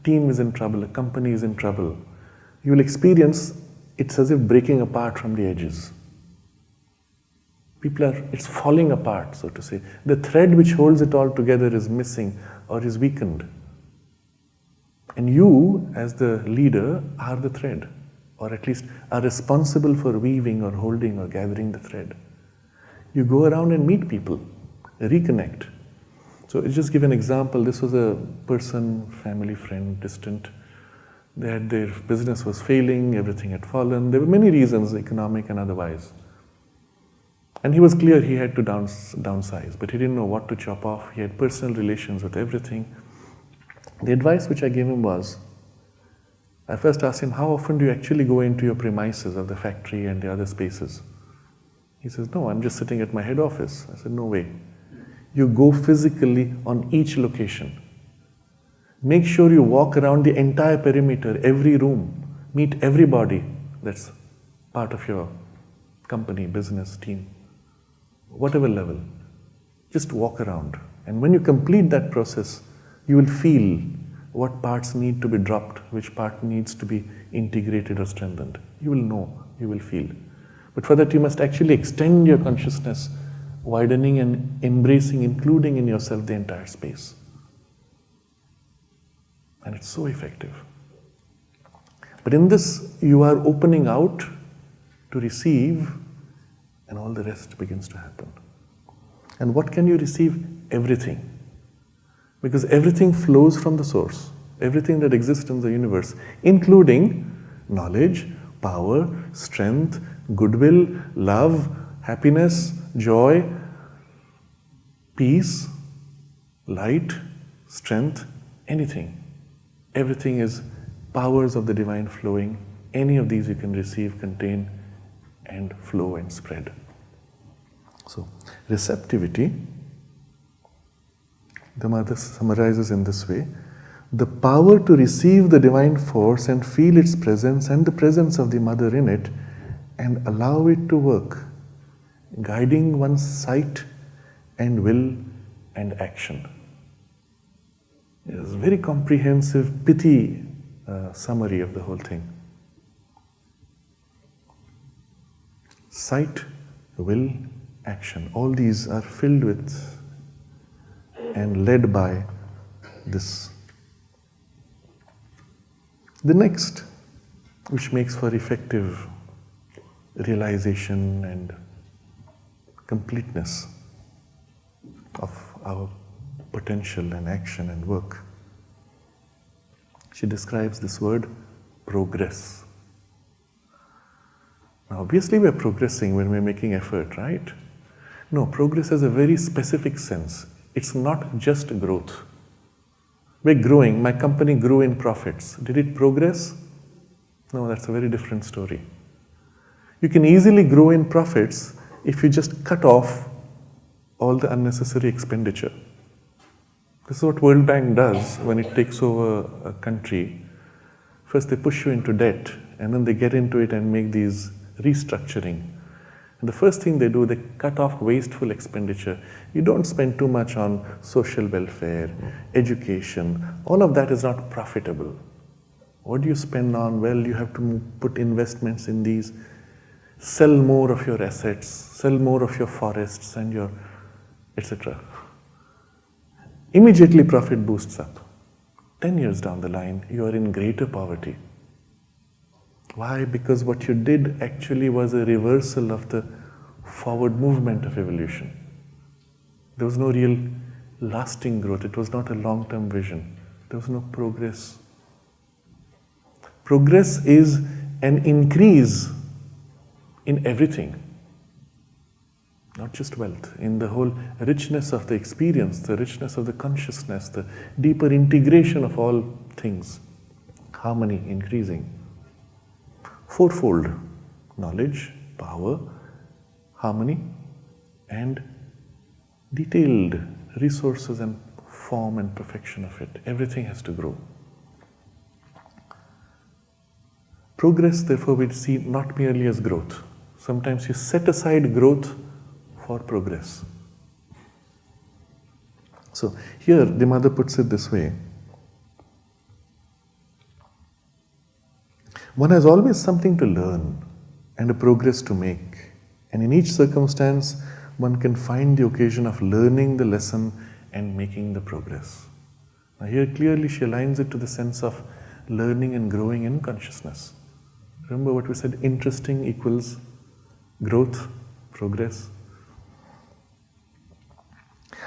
[SPEAKER 1] team is in trouble, a company is in trouble, you will experience it's as if breaking apart from the edges. It's falling apart, so to say. The thread which holds it all together is missing or is weakened. And you, as the leader, are the thread, or at least are responsible for weaving or holding or gathering the thread. You go around and meet people, reconnect. So I'll just give an example. This was a person, family, friend, distant. Their business was failing, everything had fallen. There were many reasons, economic and otherwise. And he was clear he had to downsize, but he didn't know what to chop off. He had personal relations with everything. The advice which I gave him was, I first asked him, how often do you actually go into your premises of the factory and the other spaces? He says, no, I'm just sitting at my head office. I said, no way. You go physically on each location. Make sure you walk around the entire perimeter, every room, meet everybody that's part of your company, business, team, whatever level. Just walk around. And when you complete that process, you will feel what parts need to be dropped, which part needs to be integrated or strengthened. You will know, you will feel. But for that you must actually extend your consciousness, widening and embracing, including in yourself the entire space. And it's so effective. But in this, you are opening out to receive, and all the rest begins to happen. And what can you receive? Everything. Because everything flows from the source. Everything that exists in the universe, including knowledge, power, strength, goodwill, love, happiness, joy, peace, light, strength, anything. Everything is powers of the divine flowing. Any of these you can receive, contain, and flow and spread. So, receptivity, the mother summarizes in this way: the power to receive the divine force and feel its presence and the presence of the mother in it and allow it to work, guiding one's sight and will and action. It is a very comprehensive, pithy summary of the whole thing. Sight, will, action. All these are filled with and led by this. The next, which makes for effective realization and completeness of our potential and action and work. She describes this word, progress. Now, obviously we are progressing when we are making effort, right? No, progress has a very specific sense. It's not just growth. We're growing. My company grew in profits. Did it progress? No, that's a very different story. You can easily grow in profits if you just cut off all the unnecessary expenditure. This is what World Bank does when it takes over a country. First they push you into debt, and then they get into it and make these restructuring. And the first thing they do, they cut off wasteful expenditure. You don't spend too much on social welfare, education. All of that is not profitable. What do you spend on? Well, you have to put investments in these, sell more of your assets, sell more of your forests and your etc. Immediately profit boosts up. 10 years down the line, you are in greater poverty. Why? Because what you did actually was a reversal of the forward movement of evolution. There was no real lasting growth. It was not a long-term vision. There was no progress. Progress is an increase in everything, not just wealth, in the whole richness of the experience, the richness of the consciousness, the deeper integration of all things, harmony increasing. Fourfold: knowledge, power, harmony, and detailed resources and form and perfection of it. Everything has to grow. Progress, therefore, we see not merely as growth. Sometimes you set aside growth for progress. So here the mother puts it this way: one has always something to learn and a progress to make, and in each circumstance one can find the occasion of learning the lesson and making the progress. Now here clearly she aligns it to the sense of learning and growing in consciousness. Remember what we said, interesting equals growth, progress.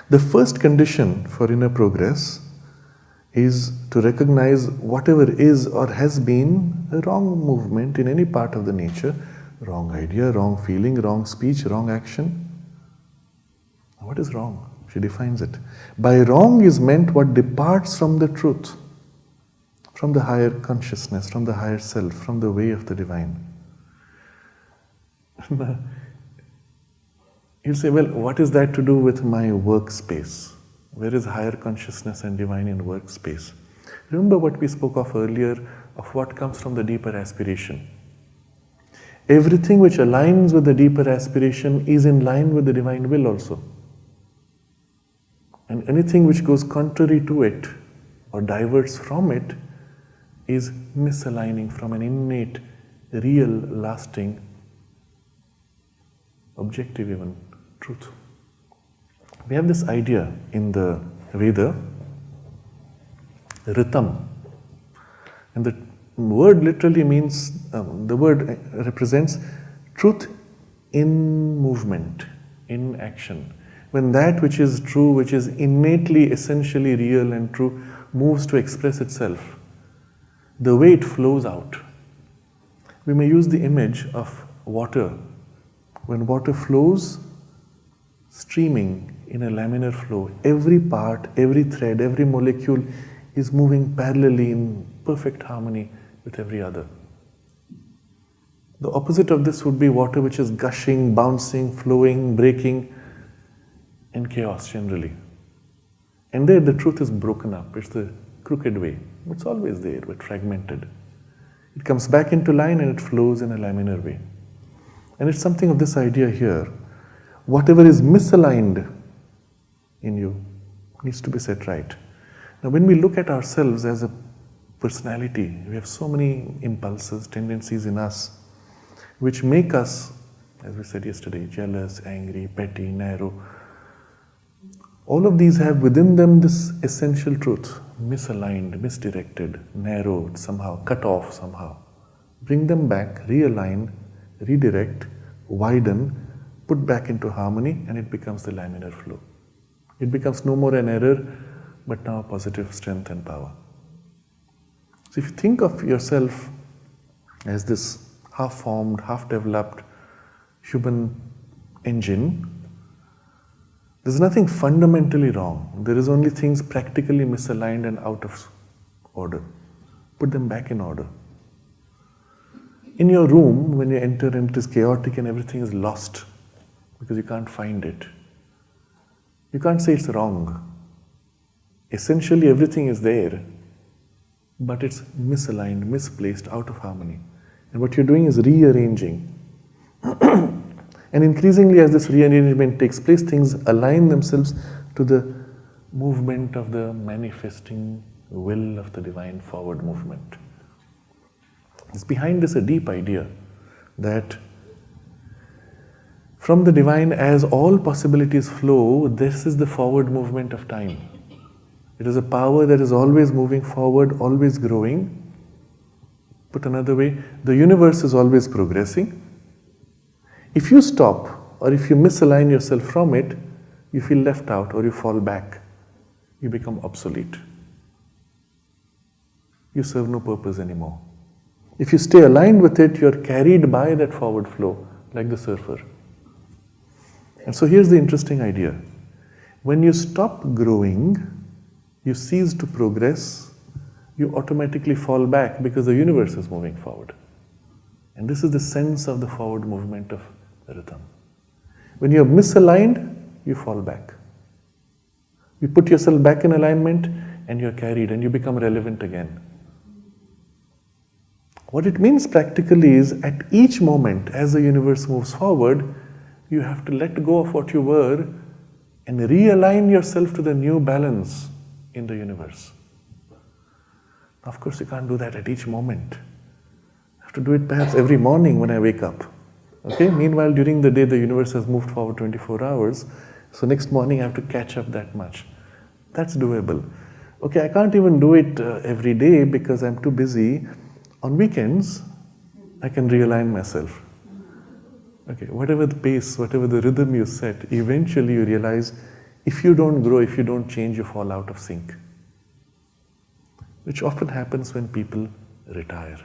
[SPEAKER 1] The first condition for inner progress is to recognize whatever is or has been a wrong movement in any part of the nature, wrong idea, wrong feeling, wrong speech, wrong action. What is wrong? She defines it. By wrong is meant what departs from the truth, from the higher consciousness, from the higher self, from the way of the divine. You'll say, well, what is that to do with my workspace? Where is higher consciousness and divine in workspace? Remember what we spoke of earlier, of what comes from the deeper aspiration. Everything which aligns with the deeper aspiration is in line with the divine will also. And anything which goes contrary to it or diverts from it is misaligning from an innate, real, lasting, objective even, truth. We have this idea in the Veda, ritam, and the word literally means, the word represents truth in movement, in action. When that which is true, which is innately, essentially real and true, moves to express itself, the way it flows out. We may use the image of water. When water flows, streaming in a laminar flow, every part, every thread, every molecule is moving parallelly in perfect harmony with every other. The opposite of this would be water which is gushing, bouncing, flowing, breaking, in chaos generally. And there the truth is broken up. It's the crooked way. It's always there, but fragmented. It comes back into line and it flows in a laminar way. And it's something of this idea here. Whatever is misaligned in you needs to be set right. Now when we look at ourselves as a personality, we have so many impulses, tendencies in us, which make us, as we said yesterday, jealous, angry, petty, narrow. All of these have within them this essential truth, misaligned, misdirected, narrowed somehow, cut off somehow. Bring them back, realign, redirect, widen, put back into harmony, and it becomes the laminar flow. It becomes no more an error, but now positive strength and power. So if you think of yourself as this half-formed, half-developed human engine, there's nothing fundamentally wrong. There is only things practically misaligned and out of order. Put them back in order. In your room, when you enter and it is chaotic and everything is lost because you can't find it, you can't say it's wrong. Essentially everything is there, but it's misaligned, misplaced, out of harmony. And what you're doing is rearranging. And increasingly as this rearrangement takes place, things align themselves to the movement of the manifesting will of the divine forward movement. It's behind this a deep idea that from the divine, as all possibilities flow, this is the forward movement of time. It is a power that is always moving forward, always growing. Put another way, the universe is always progressing. If you stop or if you misalign yourself from it, you feel left out or you fall back. You become obsolete. You serve no purpose anymore. If you stay aligned with it, you're carried by that forward flow, like the surfer. And so here's the interesting idea. When you stop growing, you cease to progress, you automatically fall back because the universe is moving forward. And this is the sense of the forward movement of the rhythm. When you're misaligned, you fall back. You put yourself back in alignment and you're carried and you become relevant again. What it means practically is at each moment as the universe moves forward, you have to let go of what you were and realign yourself to the new balance in the universe. Of course, you can't do that at each moment. I have to do it perhaps every morning when I wake up. Okay? Meanwhile, during the day, the universe has moved forward 24 hours. So next morning, I have to catch up that much. That's doable. Okay, I can't even do it every day because I'm too busy. On weekends, I can realign myself. Okay, whatever the pace, whatever the rhythm you set, eventually you realize if you don't grow, if you don't change, you fall out of sync. Which often happens when people retire.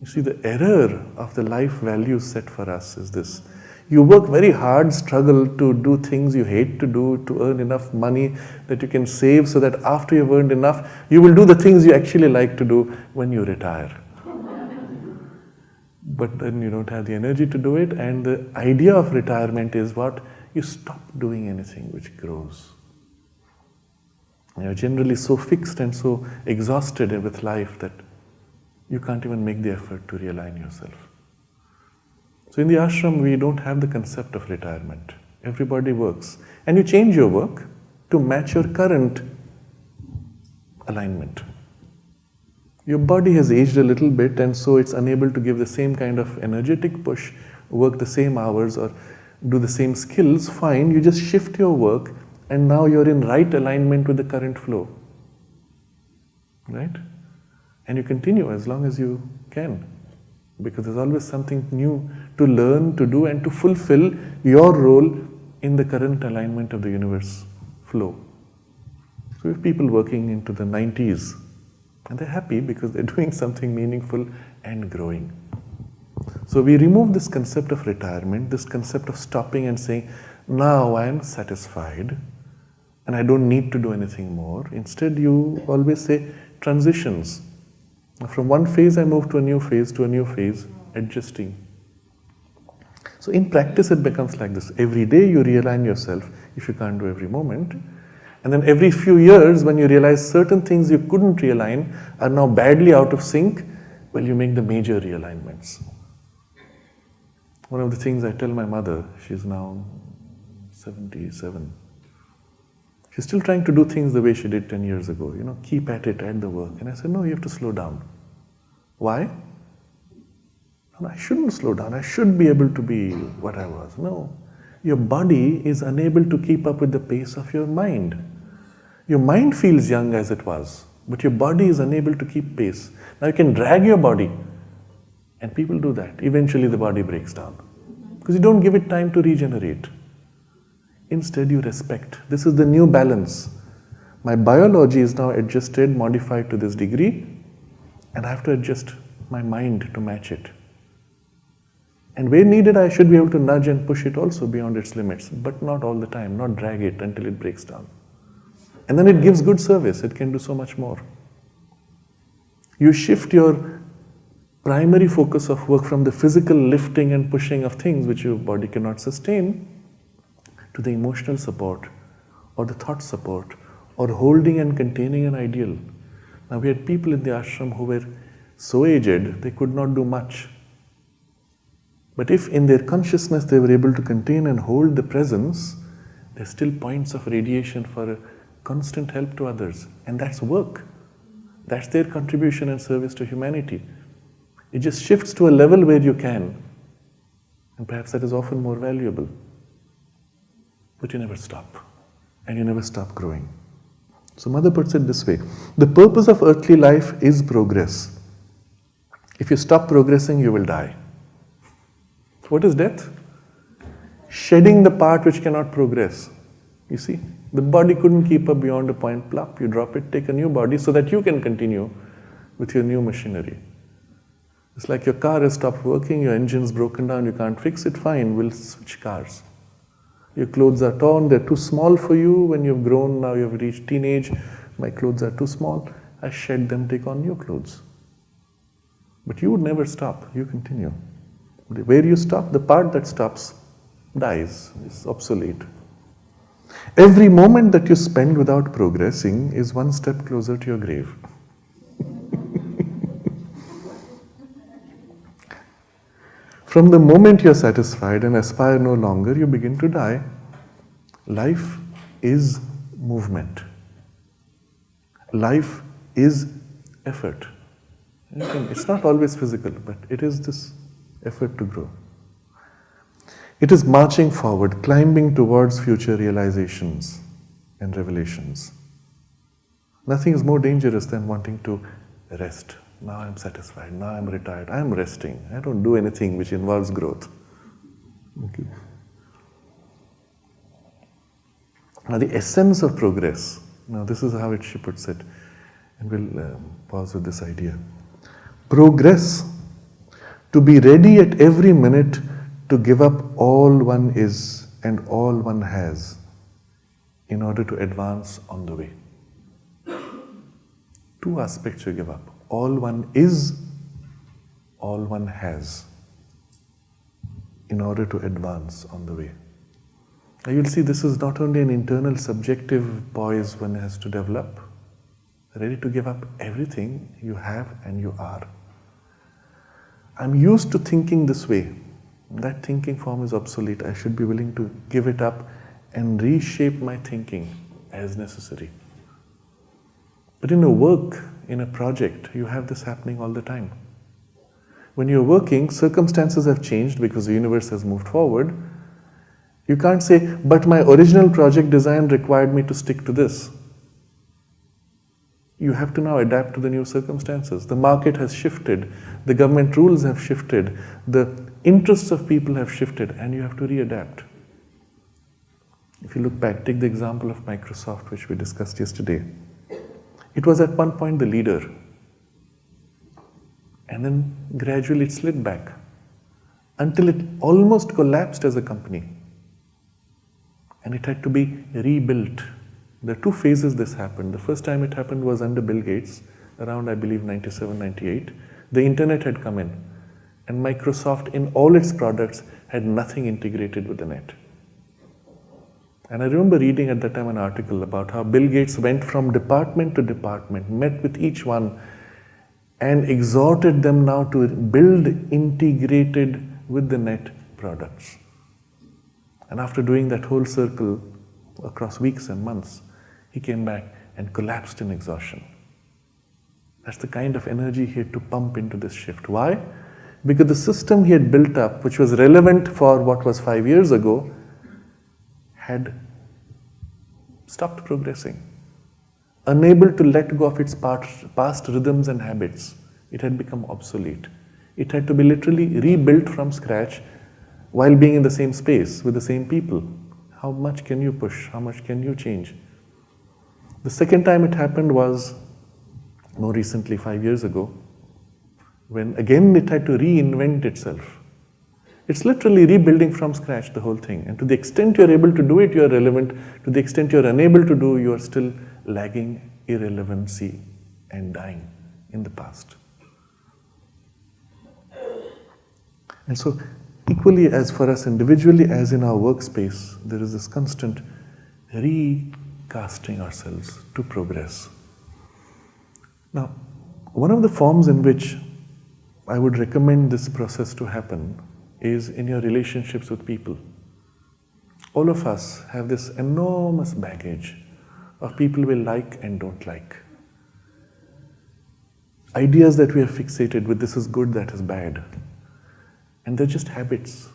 [SPEAKER 1] You see, the error of the life values set for us is this. You work very hard, struggle to do things you hate to do, to earn enough money that you can save so that after you've earned enough, you will do the things you actually like to do when you retire. But then you don't have the energy to do it, and the idea of retirement is what? You stop doing anything which grows. You're generally so fixed and so exhausted with life that you can't even make the effort to realign yourself. So in the ashram, we don't have the concept of retirement. Everybody works. And you change your work to match your current alignment. Your body has aged a little bit and so it's unable to give the same kind of energetic push, work the same hours or do the same skills. Fine, you just shift your work and now you're in right alignment with the current flow. Right? And you continue as long as you can. Because there's always something new to learn, to do and to fulfill your role in the current alignment of the universe flow. So we have people working into the 90s and they're happy because they're doing something meaningful and growing. So we remove this concept of retirement, this concept of stopping and saying, now I am satisfied and I don't need to do anything more. Instead, you always say transitions. From one phase I move to a new phase, adjusting. So in practice it becomes like this. Every day you realign yourself if you can't do every moment. And then every few years when you realize certain things you couldn't realign are now badly out of sync, well, you make the major realignments. One of the things I tell my mother, she's now 77. She's still trying to do things the way she did 10 years ago. Keep at it, at the work. And I said, no, you have to slow down. Why? And I shouldn't slow down. I should be able to be what I was. No. Your body is unable to keep up with the pace of your mind. Your mind feels young as it was, but your body is unable to keep pace. Now you can drag your body, and people do that. Eventually the body breaks down because you don't give it time to regenerate. Instead, you respect. This is the new balance. My biology is now adjusted, modified to this degree, and I have to adjust my mind to match it. And where needed, I should be able to nudge and push it also beyond its limits, but not all the time, not drag it until it breaks down. And then it gives good service. It can do so much more. You shift your primary focus of work from the physical lifting and pushing of things which your body cannot sustain to the emotional support or the thought support or holding and containing an ideal. Now we had people in the ashram who were so aged they could not do much. But if in their consciousness they were able to contain and hold the presence, there's still points of radiation for a constant help to others. And that's work. That's their contribution and service to humanity. It just shifts to a level where you can. And perhaps that is often more valuable. But you never stop. And you never stop growing. So Mother puts it this way: the purpose of earthly life is progress. If you stop progressing, you will die. What is death? Shedding the part which cannot progress. You see, the body couldn't keep up beyond a point, plop, you drop it, take a new body so that you can continue with your new machinery. It's like your car has stopped working, your engine's broken down, you can't fix it, fine, we'll switch cars. Your clothes are torn, they're too small for you. When you've grown, now you've reached teenage, my clothes are too small, I shed them, take on new clothes. But you would never stop, you continue. Where you stop, the part that stops dies, is obsolete. Every moment that you spend without progressing is one step closer to your grave. From the moment you are satisfied and aspire no longer, you begin to die. Life is movement. Life is effort. It's not always physical, but it is this effort to grow. It is marching forward, climbing towards future realizations and revelations. Nothing is more dangerous than wanting to rest. Now I'm satisfied, now I'm retired, I'm resting. I don't do anything which involves growth. Okay. Now the essence of progress, now this is how she puts it, and we'll pause with this idea. Progress, to be ready at every minute to give up all one is and all one has in order to advance on the way. Two aspects you give up. All one is, all one has, in order to advance on the way. Now you'll see this is not only an internal subjective poise one has to develop, ready to give up everything you have and you are. I'm used to thinking this way. That thinking form is obsolete. I should be willing to give it up and reshape my thinking as necessary. But in a work, in a project, you have this happening all the time. When you're working, circumstances have changed because the universe has moved forward. You can't say, but my original project design required me to stick to this. You have to now adapt to the new circumstances. The market has shifted, the government rules have shifted, the interests of people have shifted, and you have to readapt. If you look back, take the example of Microsoft, which we discussed yesterday. It was at one point the leader, and then gradually it slid back until it almost collapsed as a company. And it had to be rebuilt. There are two phases this happened. The first time it happened was under Bill Gates, around I believe 97, 98. The internet had come in, and Microsoft in all its products had nothing integrated with the net. And I remember reading at that time an article about how Bill Gates went from department to department, met with each one, and exhorted them now to build integrated with the net products. And after doing that whole circle across weeks and months, he came back and collapsed in exhaustion. That's the kind of energy he had to pump into this shift. Why? Because the system he had built up, which was relevant for what was 5 years ago, had stopped progressing. Unable to let go of its past rhythms and habits, it had become obsolete. It had to be literally rebuilt from scratch while being in the same space with the same people. How much can you push? How much can you change? The second time it happened was more recently, 5 years ago, when again it had to reinvent itself. It's literally rebuilding from scratch the whole thing. And to the extent you're able to do it, you're relevant. To the extent you're unable to do, you're still lagging, irrelevancy, and dying in the past. And so, equally as for us individually as in our workspace, there is this constant recasting ourselves to progress. Now, one of the forms in which I would recommend this process to happen is in your relationships with people. All of us have this enormous baggage of people we like and don't like. ideas that we are fixated with, this is good, that is bad. And they're just habits.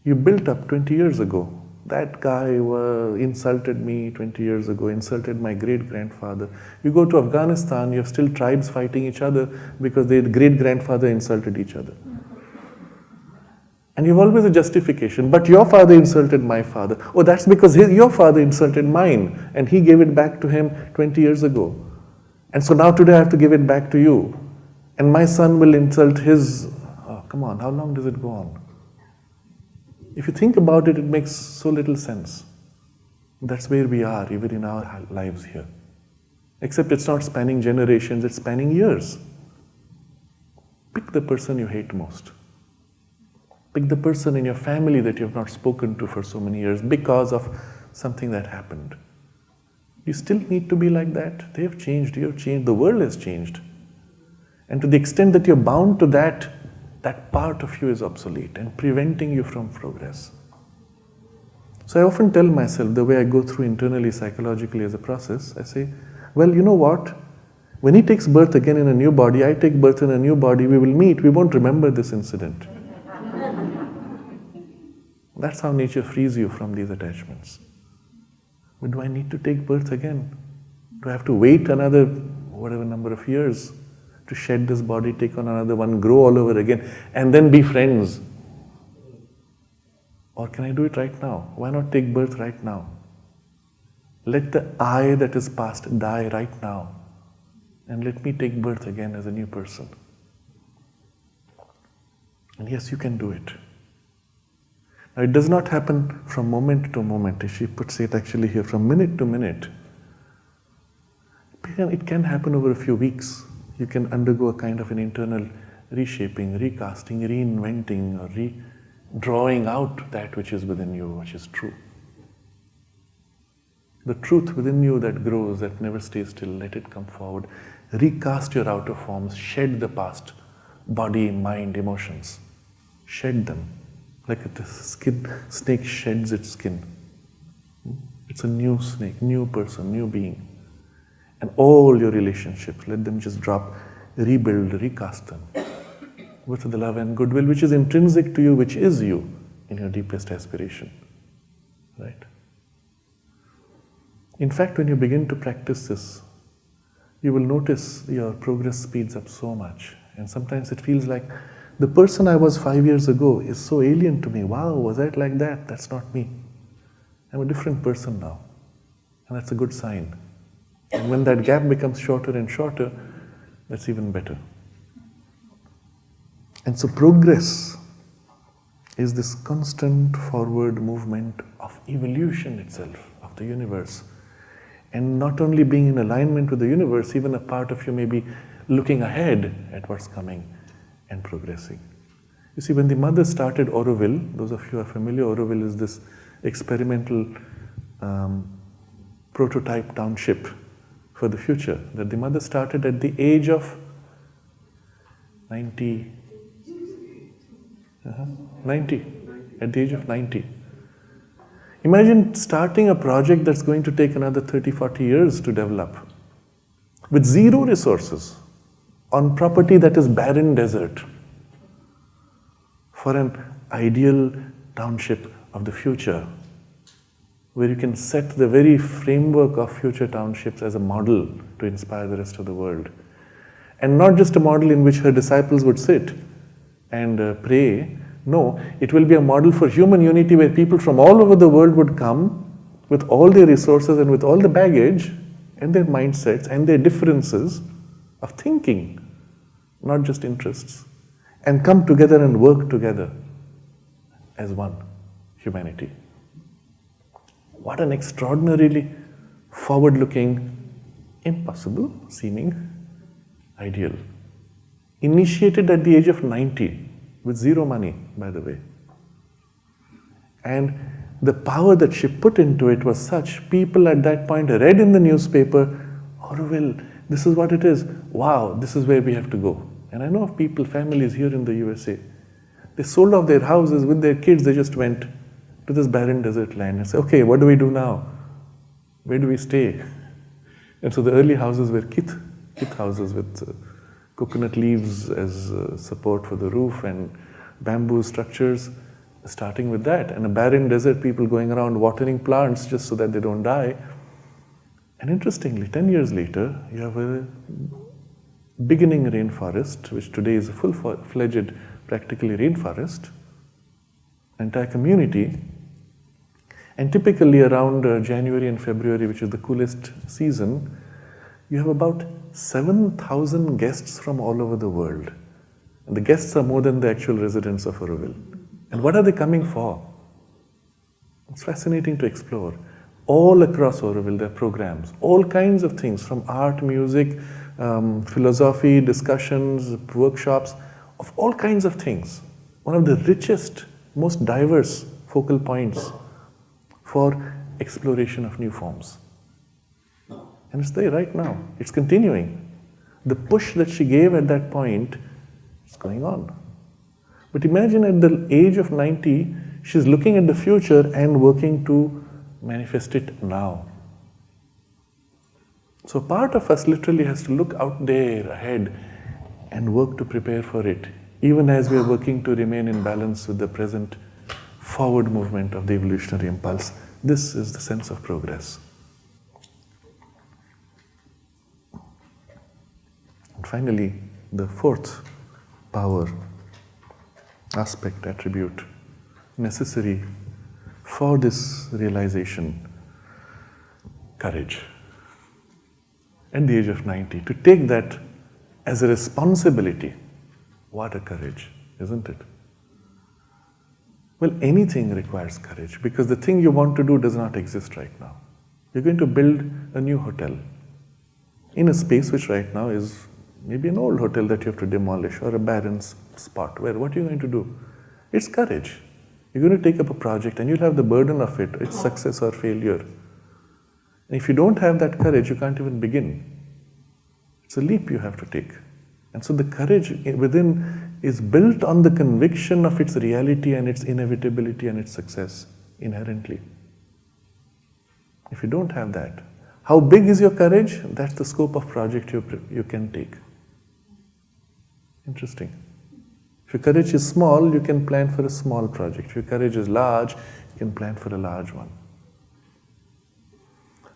[SPEAKER 1] You built up 20 years ago. That guy insulted me 20 years ago, insulted my great-grandfather. You go to Afghanistan, you have still tribes fighting each other because their great-grandfather insulted each other. And you have always a justification. But your father insulted my father. Oh, that's because your father insulted mine and he gave it back to him 20 years ago. And so now today I have to give it back to you. And my son will insult his... Oh, come on, how long does it go on? If you think about it, it makes so little sense. That's where we are, even in our lives here. Except it's not spanning generations, it's spanning years. Pick the person you hate most. Pick the person in your family that you have not spoken to for so many years because of something that happened. You still need to be like that. They have changed, you have changed, the world has changed. And to the extent that you're bound to that, that part of you is obsolete and preventing you from progress. So I often tell myself, the way I go through internally, psychologically as a process, I say, well, you know what? When he takes birth again in a new body, I take birth in a new body, we will meet, we won't remember this incident. That's how nature frees you from these attachments. But do I need to take birth again? Do I have to wait another whatever number of years to shed this body, take on another one, grow all over again, and then be friends? Or can I do it right now? Why not take birth right now? Let the I that is past die right now, and let me take birth again as a new person. And yes, you can do it. Now, it does not happen from moment to moment. She puts it actually here, from minute to minute. It can happen over a few weeks. You can undergo a kind of an internal reshaping, recasting, reinventing, or redrawing out that which is within you, which is true. The truth within you that grows, that never stays still, let it come forward. Recast your outer forms, shed the past, body, mind, emotions. Shed them. Like a snake sheds its skin. It's a new snake, new person, new being. And all your relationships, let them just drop, rebuild, recast them with the love and goodwill which is intrinsic to you, which is you in your deepest aspiration. Right? In fact, when you begin to practice this, you will notice your progress speeds up so much. And sometimes it feels like the person I was 5 years ago is so alien to me. Wow, was I like that? That's not me. I'm a different person now. And that's a good sign. And when that gap becomes shorter and shorter, that's even better. And so progress is this constant forward movement of evolution itself, of the universe. And not only being in alignment with the universe, even a part of you may be looking ahead at what's coming and progressing. You see, when the mother started Aurobindo, those of you who are familiar, Aurobindo is this experimental prototype township for the future that the mother started at the age of 90, at the age of 90. Imagine starting a project that's going to take another 30, 40 years to develop with zero resources on property that is barren desert for an ideal township of the future where you can set the very framework of future townships as a model to inspire the rest of the world. And not just a model in which her disciples would sit and pray. No, it will be a model for human unity where people from all over the world would come with all their resources and with all the baggage and their mindsets and their differences of thinking, not just interests, and come together and work together as one humanity. What an extraordinarily forward-looking, impossible seeming ideal. Initiated at the age of 90 with zero money, by the way. And the power that she put into it was such, people at that point read in the newspaper, Aurobindo, this is what it is. Wow, this is where we have to go. And I know of people, families here in the USA, they sold off their houses with their kids, they just went to this barren desert land and said, okay, what do we do now? Where do we stay? And so the early houses were kit houses with coconut leaves as support for the roof and bamboo structures, starting with that. And a barren desert, people going around watering plants just so that they don't die. And interestingly, 10 years later, you have a beginning rainforest, which today is a full-fledged, practically rainforest, entire community. And typically around January and February, which is the coolest season, you have about 7,000 guests from all over the world. And the guests are more than the actual residents of Aurobindo. And what are they coming for? It's fascinating to explore. All across Aurobindo, there are programs, all kinds of things, from art, music, philosophy, discussions, workshops, of all kinds of things. One of the richest, most diverse focal points for exploration of new forms. And it's there right now. It's continuing. The push that she gave at that point is going on. But imagine at the age of 90, she's looking at the future and working to manifest it now. So part of us literally has to look out there ahead and work to prepare for it, even as we are working to remain in balance with the present forward movement of the evolutionary impulse. This is the sense of progress. And finally, the fourth power, aspect, attribute necessary for this realization, courage. At the age of 90, to take that as a responsibility. What a courage, isn't it? Well, anything requires courage, because the thing you want to do does not exist right now. You're going to build a new hotel in a space which right now is maybe an old hotel that you have to demolish, or a barren spot where what are you going to do? It's courage. You're going to take up a project and you'll have the burden of it, its success or failure. And if you don't have that courage, you can't even begin. It's a leap you have to take. And so the courage within is built on the conviction of its reality and its inevitability and its success inherently. If you don't have that, how big is your courage? That's the scope of project you can take. Interesting. If your courage is small, you can plan for a small project. If your courage is large, you can plan for a large one.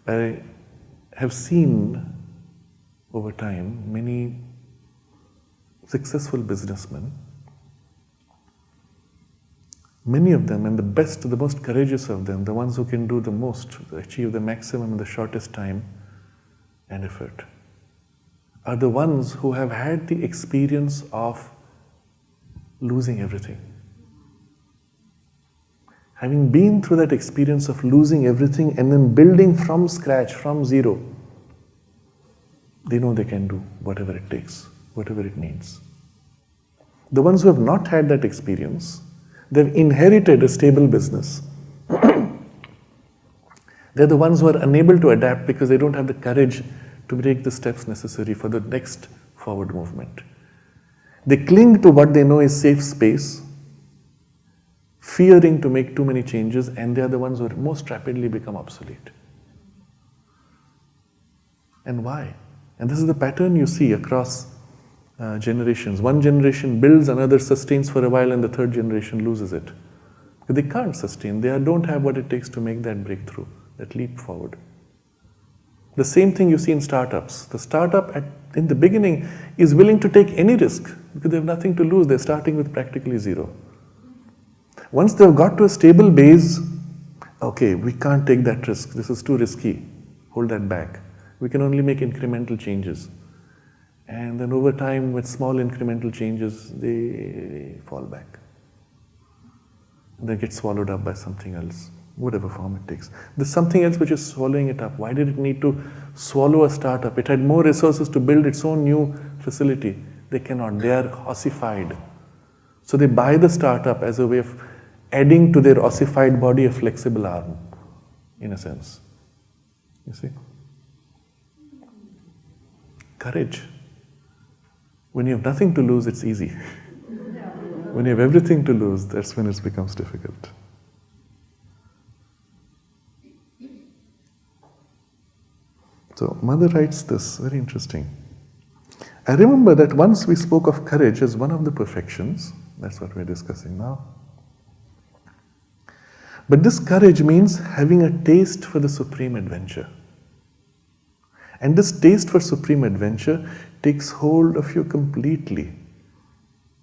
[SPEAKER 1] I have seen over time many successful businessmen, many of them, and the best, the most courageous of them, the ones who can do the most, achieve the maximum in the shortest time and effort, are the ones who have had the experience of losing everything. Having been through that experience of losing everything and then building from scratch, from zero, they know they can do whatever it takes, whatever it needs. The ones who have not had that experience, they've inherited a stable business. They're the ones who are unable to adapt because they don't have the courage to take the steps necessary for the next forward movement. They cling to what they know is safe space, fearing to make too many changes, and they are the ones who most rapidly become obsolete. And why? And this is the pattern you see across generations. One generation builds, another sustains for a while, and the third generation loses it. But they can't sustain. They don't have what it takes to make that breakthrough, that leap forward. The same thing you see in startups. The startup in the beginning is willing to take any risk because they have nothing to lose. They're starting with practically zero. Once they've got to a stable base, okay, we can't take that risk. This is too risky. Hold that back. We can only make incremental changes. And then over time, with small incremental changes, they fall back. They get swallowed up by something else, whatever form it takes. There's something else which is swallowing it up. Why did it need to swallow a startup? It had more resources to build its own new facility. They cannot. They are ossified. So they buy the startup as a way of adding to their ossified body a flexible arm, in a sense. You see? Courage. When you have nothing to lose, it's easy. When you have everything to lose, that's when it becomes difficult. So, Mother writes this, very interesting. I remember that once we spoke of courage as one of the perfections. That's what we're discussing now. But this courage means having a taste for the supreme adventure. And this taste for supreme adventure takes hold of you completely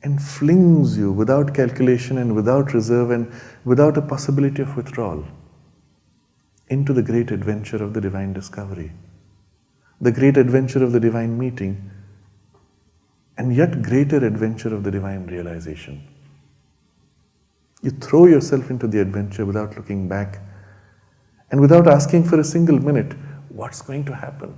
[SPEAKER 1] and flings you without calculation and without reserve and without a possibility of withdrawal into the great adventure of the divine discovery, the great adventure of the divine meeting, and yet greater adventure of the divine realization. You throw yourself into the adventure without looking back and without asking for a single minute, what's going to happen?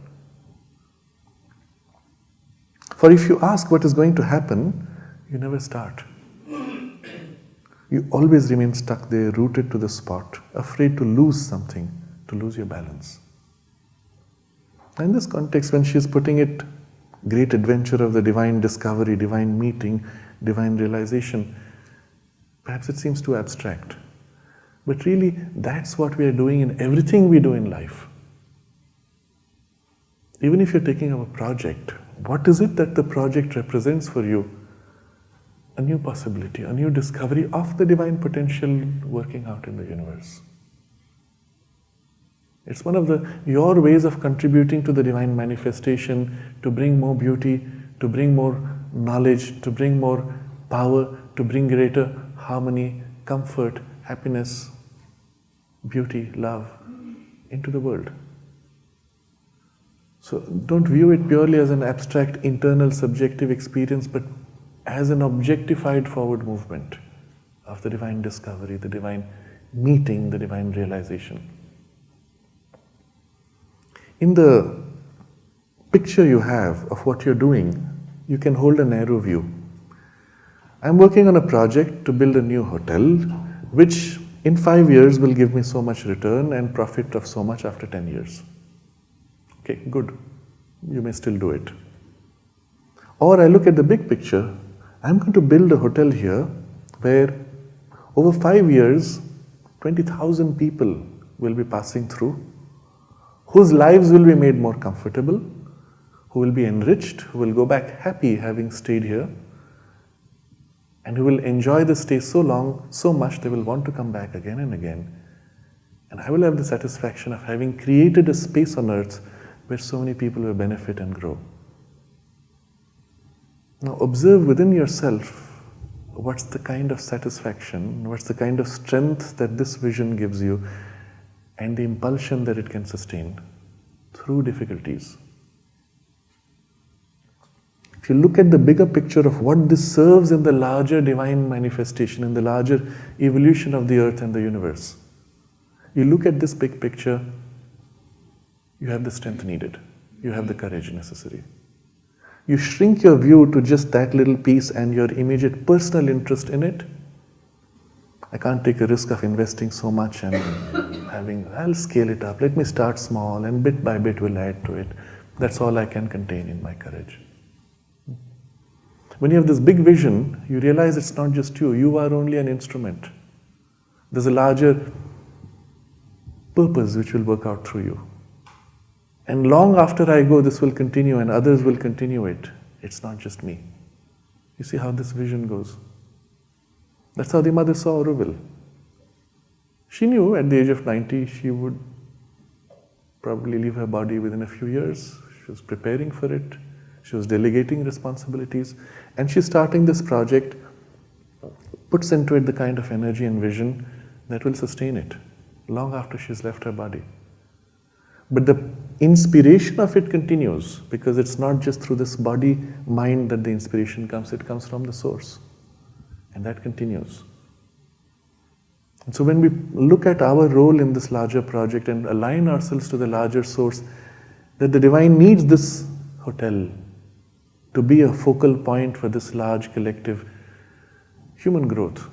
[SPEAKER 1] For if you ask what is going to happen, you never start. You always remain stuck there, rooted to the spot, afraid to lose something, to lose your balance. In this context, when she is putting it, great adventure of the divine discovery, divine meeting, divine realization, perhaps it seems too abstract. But really, that's what we are doing in everything we do in life. Even if you're taking up a project, what is it that the project represents for you? A new possibility, a new discovery of the divine potential working out in the universe. It's one of your ways of contributing to the divine manifestation, to bring more beauty, to bring more knowledge, to bring more power, to bring greater harmony, comfort, happiness, beauty, love into the world. So don't view it purely as an abstract, internal, subjective experience, but as an objectified forward movement of the divine discovery, the divine meeting, the divine realization. In the picture you have of what you're doing, you can hold a narrow view. I'm working on a project to build a new hotel, which in 5 years will give me so much return and profit of so much after 10 years. Okay, good. You may still do it. Or I look at the big picture. I'm going to build a hotel here where over 5 years, 20,000 people will be passing through, whose lives will be made more comfortable, who will be enriched, who will go back happy having stayed here, and who will enjoy the stay so long, so much they will want to come back again and again. And I will have the satisfaction of having created a space on earth where so many people will benefit and grow. Now observe within yourself what's the kind of satisfaction, what's the kind of strength that this vision gives you, and the impulsion that it can sustain through difficulties. If you look at the bigger picture of what this serves in the larger divine manifestation, in the larger evolution of the earth and the universe, you look at this big picture, you have the strength needed, you have the courage necessary. You shrink your view to just that little piece and your immediate personal interest in it. I can't take a risk of investing so much and I'll scale it up. Let me start small and bit by bit we'll add to it. That's all I can contain in my courage. When you have this big vision, you realize it's not just you. You are only an instrument. There's a larger purpose which will work out through you. And long after I go, this will continue and others will continue it. It's not just me. You see how this vision goes? That's how the mother saw Aurobindo. She knew at the age of 90 she would probably leave her body within a few years. She was preparing for it. She was delegating responsibilities. And she's starting this project, puts into it the kind of energy and vision that will sustain it long after she's left her body. But the inspiration of it continues because it's not just through this body, mind that the inspiration comes, it comes from the source. And that continues. And so when we look at our role in this larger project and align ourselves to the larger source, that the divine needs this hotel to be a focal point for this large collective human growth.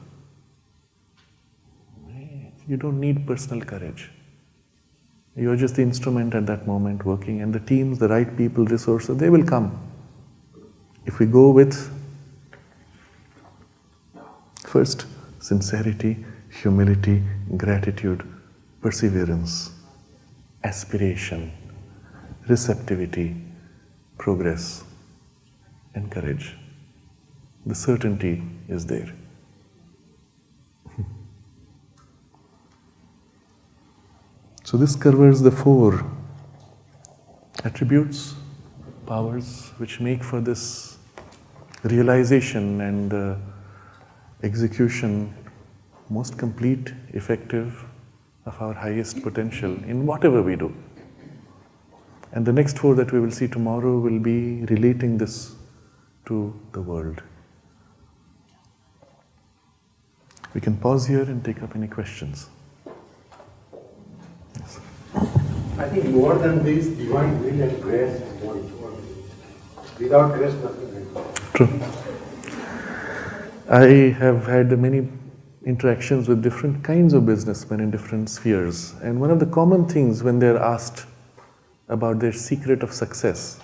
[SPEAKER 1] You don't need personal courage. You're just the instrument at that moment working, and the teams, the right people, resources, they will come. If we go with first sincerity, humility, gratitude, perseverance, aspiration, receptivity, progress. and courage. The certainty is there. So this covers the 4 attributes, powers, which make for this realization and execution most complete, effective of our highest potential in whatever we do. And the next 4 that we will see tomorrow will be relating this to the world. We can pause here and take up any questions. Yes.
[SPEAKER 2] I think more than this, divine will and grace is more important. Without grace, nothing will happen.
[SPEAKER 1] True. I have had many interactions with different kinds of businessmen in different spheres. And one of the common things when they're asked about their secret of success,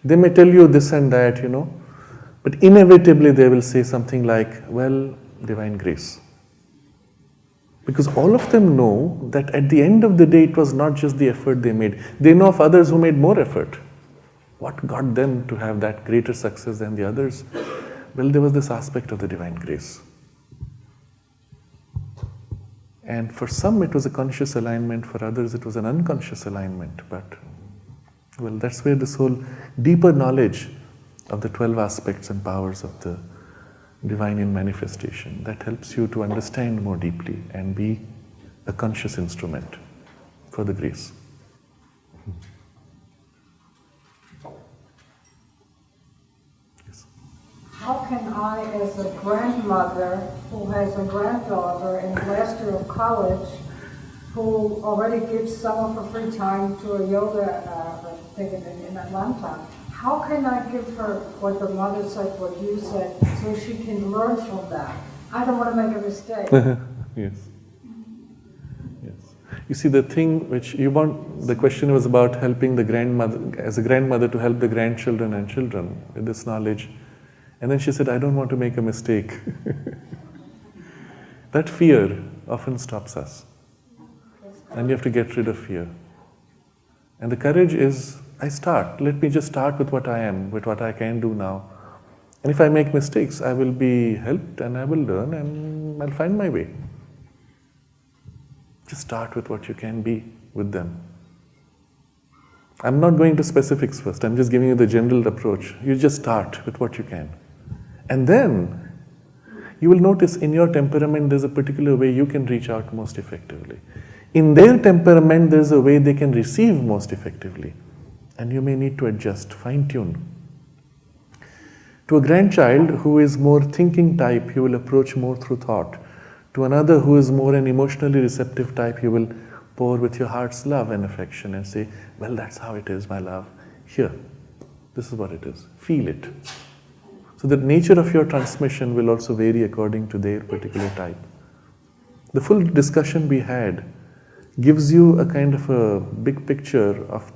[SPEAKER 1] they may tell you this and that, but inevitably they will say something like, well, divine grace. Because all of them know that at the end of the day, it was not just the effort they made. They know of others who made more effort. What got them to have that greater success than the others? Well, there was this aspect of the divine grace. And for some it was a conscious alignment, for others it was an unconscious alignment. But, well, that's where this whole deeper knowledge of the 12 aspects and powers of the divine in manifestation, that helps you to understand more deeply and be a conscious instrument for the grace. Yes.
[SPEAKER 3] How can I, as a grandmother who has a granddaughter in the last year of college, who already gives some of her free time to a yoga thing in Atlanta, how can I give her what the mother said, what you said, so she can learn from that? I don't want to make a mistake.
[SPEAKER 1] Yes. Yes. You see, the thing which you want, the question was about helping the grandmother, as a grandmother, to help the grandchildren and children with this knowledge. And then she said, I don't want to make a mistake. That fear often stops us. And you have to get rid of fear. And the courage is, let me just start with what I am, with what I can do now. And if I make mistakes, I will be helped and I will learn and I'll find my way. Just start with what you can be with them. I'm not going to specifics first, I'm just giving you the general approach. You just start with what you can. And then you will notice in your temperament there's a particular way you can reach out most effectively. In their temperament there's a way they can receive most effectively. And you may need to adjust, fine-tune. To a grandchild who is more thinking type, you will approach more through thought. To another who is more an emotionally receptive type, you will pour with your heart's love and affection and say, well, that's how it is, my love. Here, this is what it is. Feel it. So the nature of your transmission will also vary according to their particular type. The full discussion we had gives you a kind of a big picture of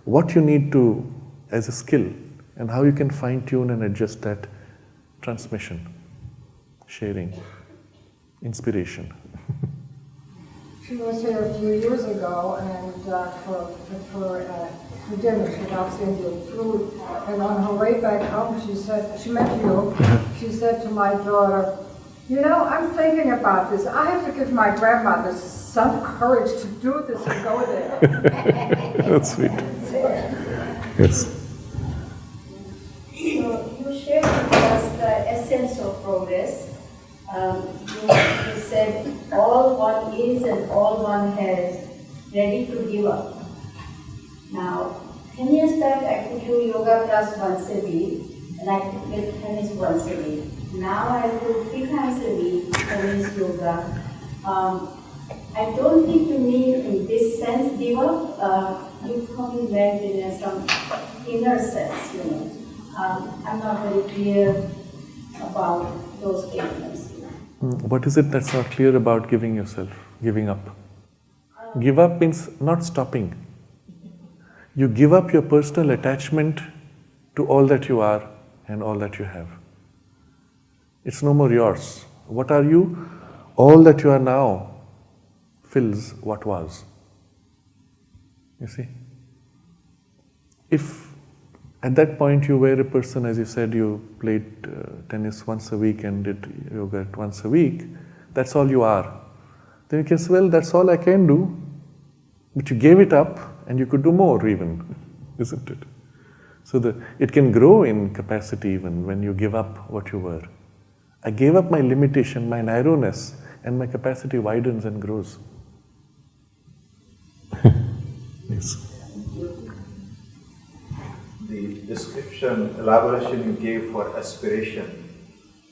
[SPEAKER 1] what you need to, as a skill, and how you can fine-tune and adjust that transmission, sharing, inspiration.
[SPEAKER 3] She was here a few years ago, and for dinner she got Indian food. And on her way back home, she met you. She said to my daughter, I'm thinking about this. I have to give my grandmother some courage to do this and go there.
[SPEAKER 1] That's sweet. Yes.
[SPEAKER 4] So you shared with us the essence of progress. You said all one is and all one has, ready to give up. Now, 10 years back I could do yoga class once a week and I could get tennis once a week. Now I do 3 times a week tennis, yoga. I don't think you mean in this sense give up. You probably meant in some inner sense, I'm not very clear about those statements.
[SPEAKER 1] What is it that's not clear about giving up? Give up means not stopping. You give up your personal attachment to all that you are and all that you have. It's no more yours. What are you? All that you are now fills what was. You see? If At that point, you were a person, as you said, you played tennis once a week and did yoga once a week. That's all you are. Then you can say, well, that's all I can do. But you gave it up and you could do more even, isn't it? So it can grow in capacity even when you give up what you were. I gave up my limitation, my narrowness, and my capacity widens and grows. Yes.
[SPEAKER 5] The description, elaboration you gave for aspiration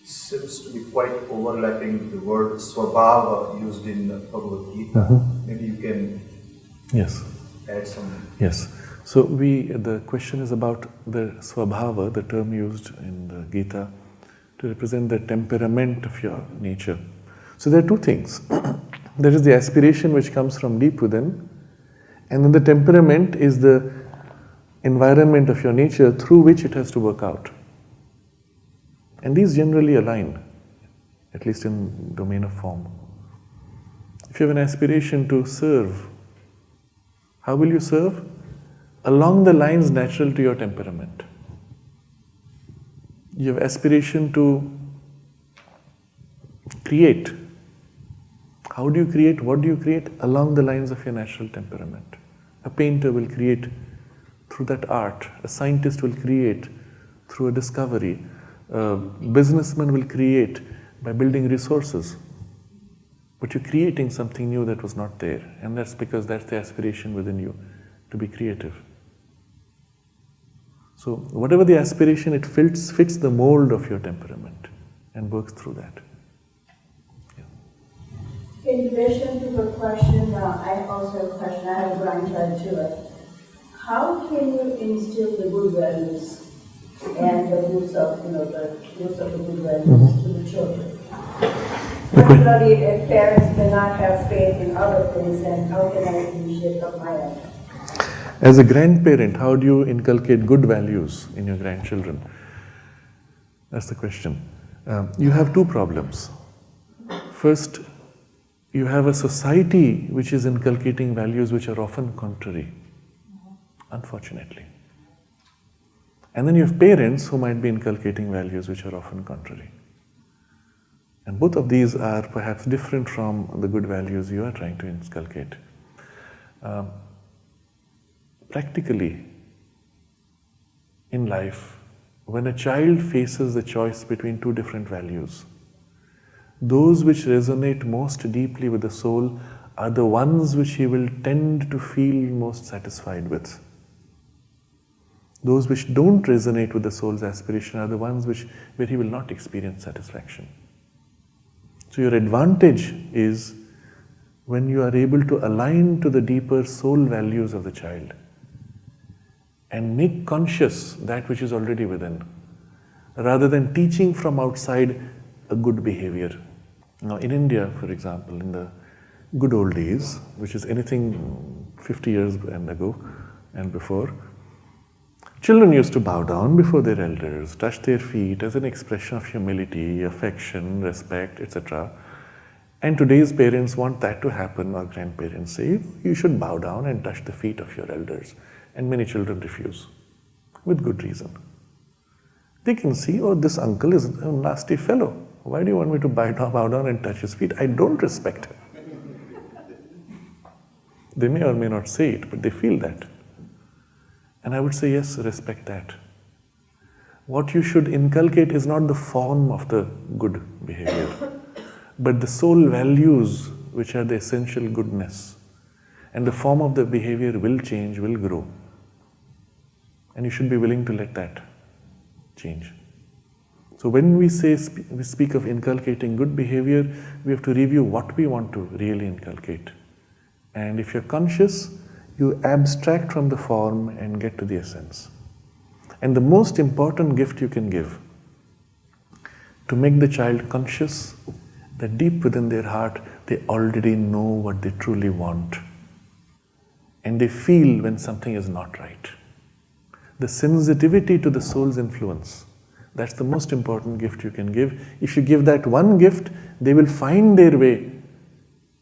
[SPEAKER 5] seems to be quite overlapping with the word swabhava used in Bhagavad Gita. Maybe you can add some.
[SPEAKER 1] Yes. So the question is about the swabhava, the term used in the Gita to represent the temperament of your nature. So there are two things. There is the aspiration which comes from deep within, and then the temperament is the environment of your nature through which it has to work out. And these generally align, at least in domain of form. If you have an aspiration to serve, how will you serve? Along the lines natural to your temperament. You have aspiration to create. How do you create? What do you create? Along the lines of your natural temperament. A painter will create through that art. A scientist will create through a discovery. A businessman will create by building resources. But you're creating something new that was not there. And that's because that's the aspiration within you, to be creative. So whatever the aspiration, it fits the mold of your temperament and works through that.
[SPEAKER 4] In addition to the question, I also have a question. I have a grandchild too. How can you instill the good values and the roots of the good values to the children? Particularly if parents may not have faith in other things, and how can I initiate from my end?
[SPEAKER 1] As a grandparent, how do you inculcate good values in your grandchildren? That's the question. You have two problems. First, you have a society which is inculcating values which are often contrary, unfortunately. And then you have parents who might be inculcating values which are often contrary. And both of these are perhaps different from the good values you are trying to inculcate. Practically, in life, when a child faces the choice between two different values, those which resonate most deeply with the soul are the ones which he will tend to feel most satisfied with. Those which don't resonate with the soul's aspiration are the ones where he will not experience satisfaction. So your advantage is when you are able to align to the deeper soul values of the child and make conscious that which is already within, rather than teaching from outside a good behavior. Now in India, for example, in the good old days, which is anything 50 years ago and before, children used to bow down before their elders, touch their feet as an expression of humility, affection, respect, etc. And today's parents want that to happen, or grandparents say, you should bow down and touch the feet of your elders. And many children refuse, with good reason. They can see, oh, this uncle is a nasty fellow. Why do you want me to bow down and touch his feet? I don't respect him. They may or may not say it, but they feel that. And I would say, yes, respect that. What you should inculcate is not the form of the good behavior, but the soul values which are the essential goodness. And the form of the behavior will change, will grow. And you should be willing to let that change. So when we speak of inculcating good behavior, we have to review what we want to really inculcate. And if you're conscious, you abstract from the form and get to the essence. And the most important gift you can give, to make the child conscious that deep within their heart, they already know what they truly want. And they feel when something is not right. The sensitivity to the soul's influence, that's the most important gift you can give. If you give that one gift, they will find their way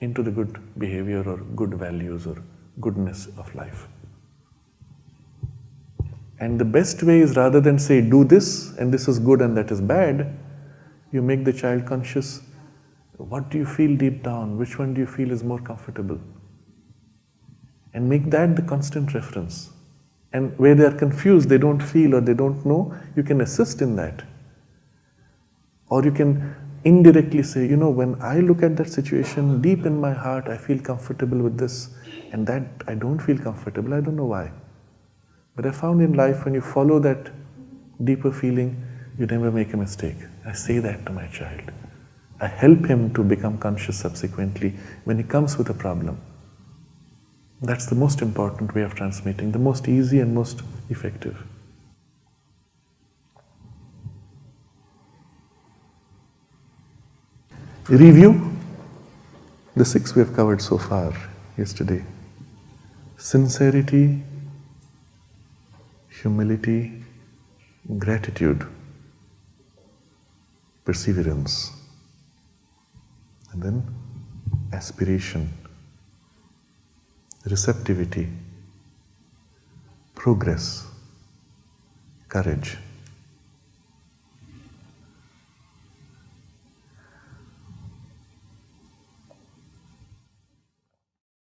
[SPEAKER 1] into the good behavior or good values or goodness of life. And the best way is, rather than say, do this and this is good and that is bad, you make the child conscious. What do you feel deep down? Which one do you feel is more comfortable? And make that the constant reference. And where they are confused, they don't feel or they don't know, you can assist in that. Or you can indirectly say, when I look at that situation, deep in my heart, I feel comfortable with this, and that I don't feel comfortable, I don't know why. But I found in life, when you follow that deeper feeling, you never make a mistake. I say that to my child. I help him to become conscious subsequently when he comes with a problem. That's the most important way of transmitting, the most easy and most effective. Review the 6 we have covered so far yesterday. Sincerity, humility, gratitude, perseverance, and then aspiration, receptivity, progress, courage.